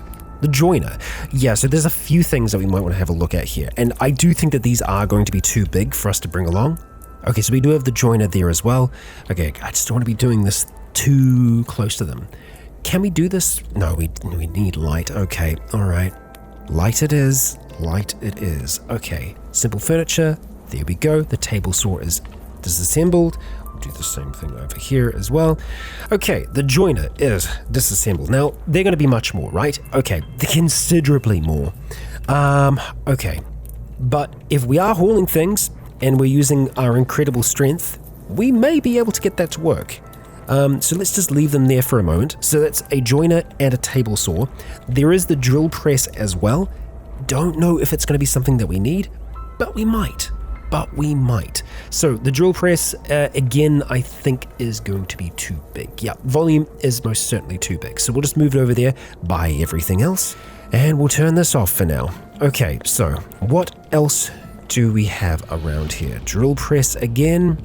the joiner. Yeah, so there's a few things that we might want to have a look at here. And I do think that these are going to be too big for us to bring along. Okay, so we do have the joiner there as well. Okay, I just don't want to be doing this too close to them. Can we do this? No, we need light. Okay, all right. Light it is. Light it is. Okay, simple furniture. There we go. The table saw is disassembled. We'll do the same thing over here as well. Okay, the joiner is disassembled. Now, they're going to be much more, right? Okay, considerably more. Okay. But if we are hauling things and we're using our incredible strength, we may be able to get that to work. So let's just leave them there for a moment. So that's a joiner and a table saw. There is the drill press as well. Don't know if it's going to be something that we need, but we might. So the drill press, again, I think is going to be too big. Yeah, volume is most certainly too big. So we'll just move it over there, buy everything else, and we'll turn this off for now. Okay, so what else do we have around here? Drill press again,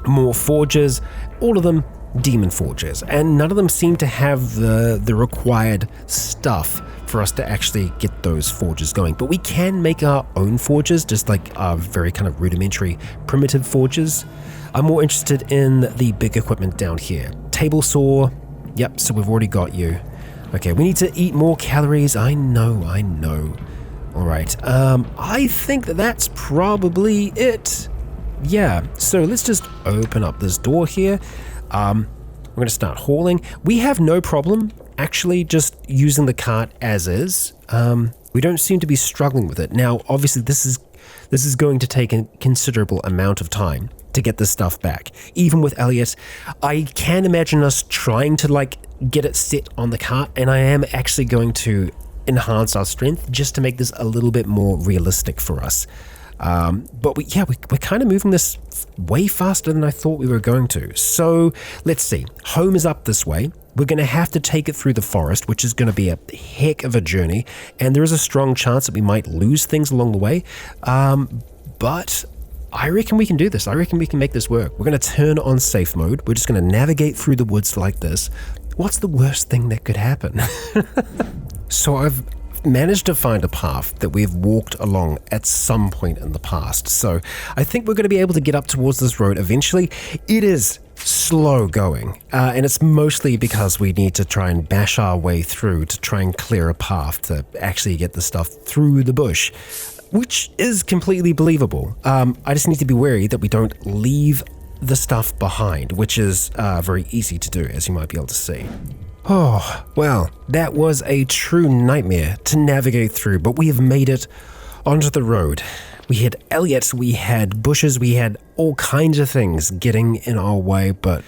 more forges, all of them demon forges, and none of them seem to have the required stuff for us to actually get those forges going. But we can make our own forges, just like our very kind of rudimentary primitive forges. I'm more interested in the big equipment down here. Table saw, yep, so we've already got you. Okay, we need to eat more calories. I know. All right, I think that's probably it. Yeah, so let's just open up this door here. We're going to start hauling. We have no problem actually just using the cart as is. We don't seem to be struggling with it. Now, obviously, this is going to take a considerable amount of time to get this stuff back. Even with Elliot, I can imagine us trying to get it set on the cart, and I am actually going to enhance our strength just to make this a little bit more realistic for us. But we're kind of moving this way faster than I thought we were going to. So let's see. Home is up this way. We're going to have to take it through the forest, which is going to be a heck of a journey, and there is a strong chance that we might lose things along the way, but I reckon we can do this. I reckon we can make this work. We're going to turn on safe mode. We're just going to navigate through the woods like this. What's the worst thing that could happen? So I've managed to find a path that we've walked along at some point in the past. So I think we're going to be able to get up towards this road eventually. It is slow going, and it's mostly because we need to try and bash our way through to try and clear a path to actually get the stuff through the bush, which is completely believable. I just need to be wary that we don't leave the stuff behind, which is very easy to do, as you might be able to see. Oh, well, that was a true nightmare to navigate through, but we have made it onto the road. We had Elliot, we had bushes, we had all kinds of things getting in our way, but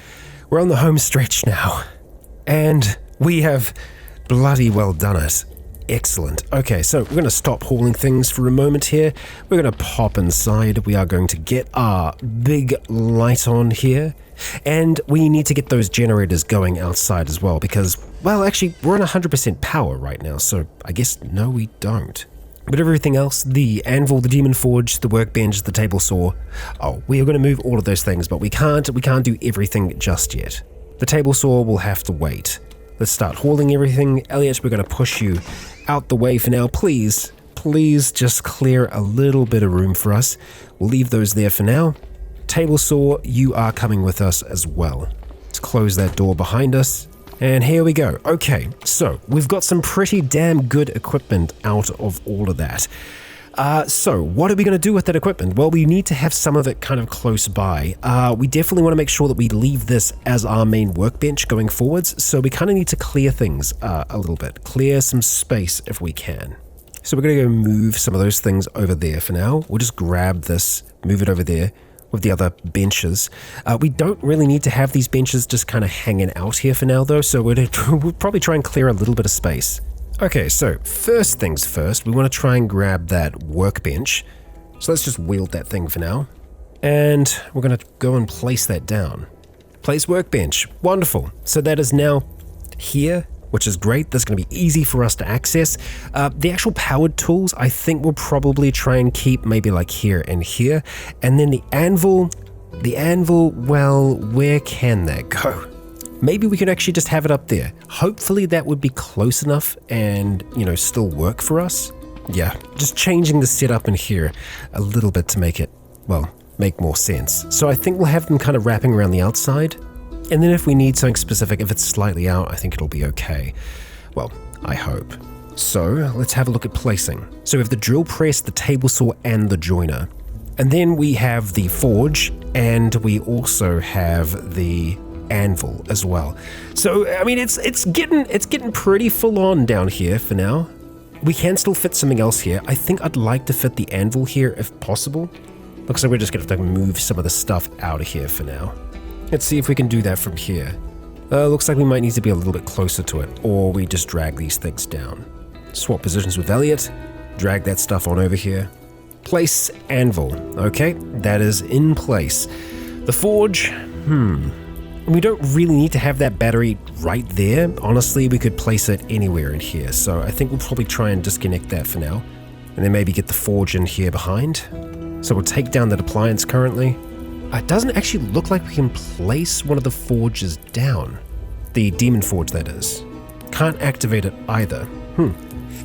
we're on the home stretch now. And we have bloody well done it. Excellent. Okay, so we're going to stop hauling things for a moment here. We're going to pop inside. We are going to get our big light on here. And we need to get those generators going outside as well because, well, actually, we're on 100% power right now, so I guess no, we don't. But everything else, the anvil, the demon forge, the workbench, the table saw, oh, we are going to move all of those things, but we can't do everything just yet. The table saw will have to wait. Let's start hauling everything. Elliot, we're going to push you out the way for now. Please just clear a little bit of room for us. We'll leave those there for now. Table saw, you are coming with us as well. Let's close that door behind us. And here we go. Okay, so we've got some pretty damn good equipment out of all of that. So what are we going to do with that equipment? Well, we need to have some of it kind of close by. We definitely want to make sure that we leave this as our main workbench going forwards. So we kind of need to clear things a little bit. Clear some space if we can. So we're going to go move some of those things over there for now. We'll just grab this, move it over there with the other benches. We don't really need to have these benches just kind of hanging out here for now though, so we'll probably try and clear a little bit of space. Okay, so first things first, we want to try and grab that workbench. So let's just wield that thing for now. And we're going to go and place that down. Place workbench, wonderful. So that is now here, which is great. That's going to be easy for us to access. The actual powered tools, I think we'll probably try and keep maybe like here and here. And then the anvil, well, where can that go? Maybe we could actually just have it up there. Hopefully that would be close enough and, still work for us. Yeah, just changing the setup in here a little bit to make it, well, make more sense. So I think we'll have them kind of wrapping around the outside. And then if we need something specific, if it's slightly out, I think it'll be okay. Well, I hope. So let's have a look at placing. So we have the drill press, the table saw, and the joiner. And then we have the forge, and we also have the anvil as well. So, I mean, it's getting pretty full on down here for now. We can still fit something else here. I think I'd like to fit the anvil here if possible. Looks like we're just going to have to move some of the stuff out of here for now. Let's see if we can do that from here. Looks like we might need to be a little bit closer to it, or we just drag these things down. Swap positions with Elliot, drag that stuff on over here. Place anvil. Okay, that is in place. The forge, we don't really need to have that battery right there. Honestly, we could place it anywhere in here, so I think we'll probably try and disconnect that for now, and then maybe get the forge in here behind. So we'll take down that appliance currently. It doesn't actually look like we can place one of the forges down. The demon forge, that is. Can't activate it either.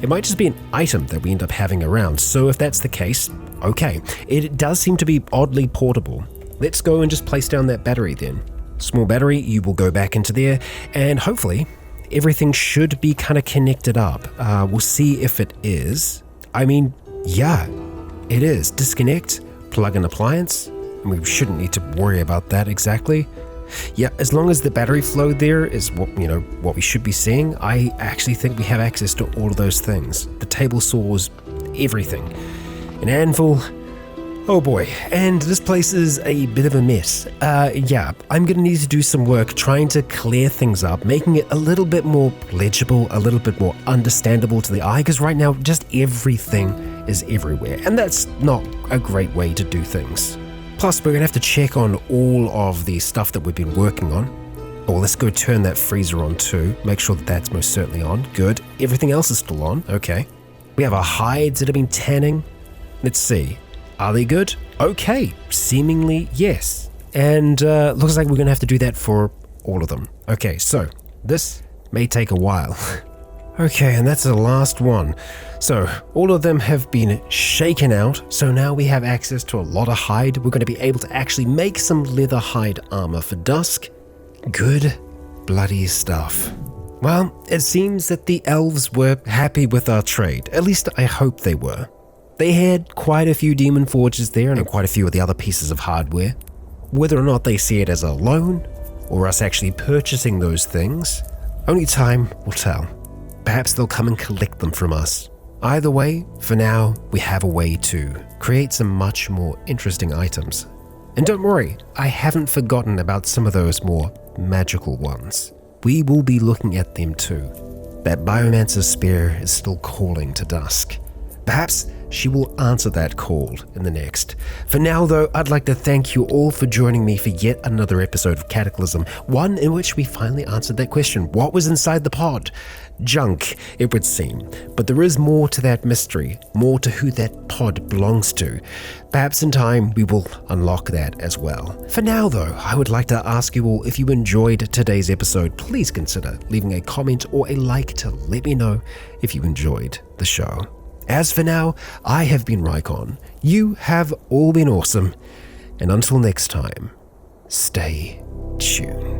It might just be an item that we end up having around, so if that's the case, okay. It does seem to be oddly portable. Let's go and just place down that battery then. Small battery, you will go back into there, and hopefully everything should be kind of connected up. We'll see if it is. I mean, yeah, it is. Disconnect, plug in appliance. We shouldn't need to worry about that exactly. Yeah, as long as the battery flow there is what we should be seeing, I actually think we have access to all of those things. The table saws, everything. An anvil, oh boy, and this place is a bit of a mess. Yeah, I'm gonna need to do some work trying to clear things up, making it a little bit more legible, a little bit more understandable to the eye, because right now just everything is everywhere, and that's not a great way to do things. Plus, we're going to have to check on all of the stuff that we've been working on. Oh, let's go turn that freezer on too. Make sure that that's most certainly on. Good. Everything else is still on. Okay. We have our hides that have been tanning. Let's see. Are they good? Okay. Seemingly, yes. And looks like we're going to have to do that for all of them. Okay, so this may take a while. Okay, and that's the last one. So all of them have been shaken out. So now we have access to a lot of hide. We're going to be able to actually make some leather hide armor for Dusk. Good bloody stuff. Well, it seems that the elves were happy with our trade. At least I hope they were. They had quite a few demon forges there and quite a few of the other pieces of hardware. Whether or not they see it as a loan or us actually purchasing those things, only time will tell. Perhaps they'll come and collect them from us. Either way, for now, we have a way to create some much more interesting items. And don't worry, I haven't forgotten about some of those more magical ones. We will be looking at them too. That Biomancer's spear is still calling to Dusk. Perhaps she will answer that call in the next. For now though, I'd like to thank you all for joining me for yet another episode of Cataclysm, one in which we finally answered that question. What was inside the pod? Junk, it would seem. But there is more to that mystery, more to who that pod belongs to. Perhaps in time we will unlock that as well. For now though, I would like to ask you all, if you enjoyed today's episode, please consider leaving a comment or a like to let me know if you enjoyed the show. As for now, I have been Rycon. You have all been awesome. And until next time, stay tuned.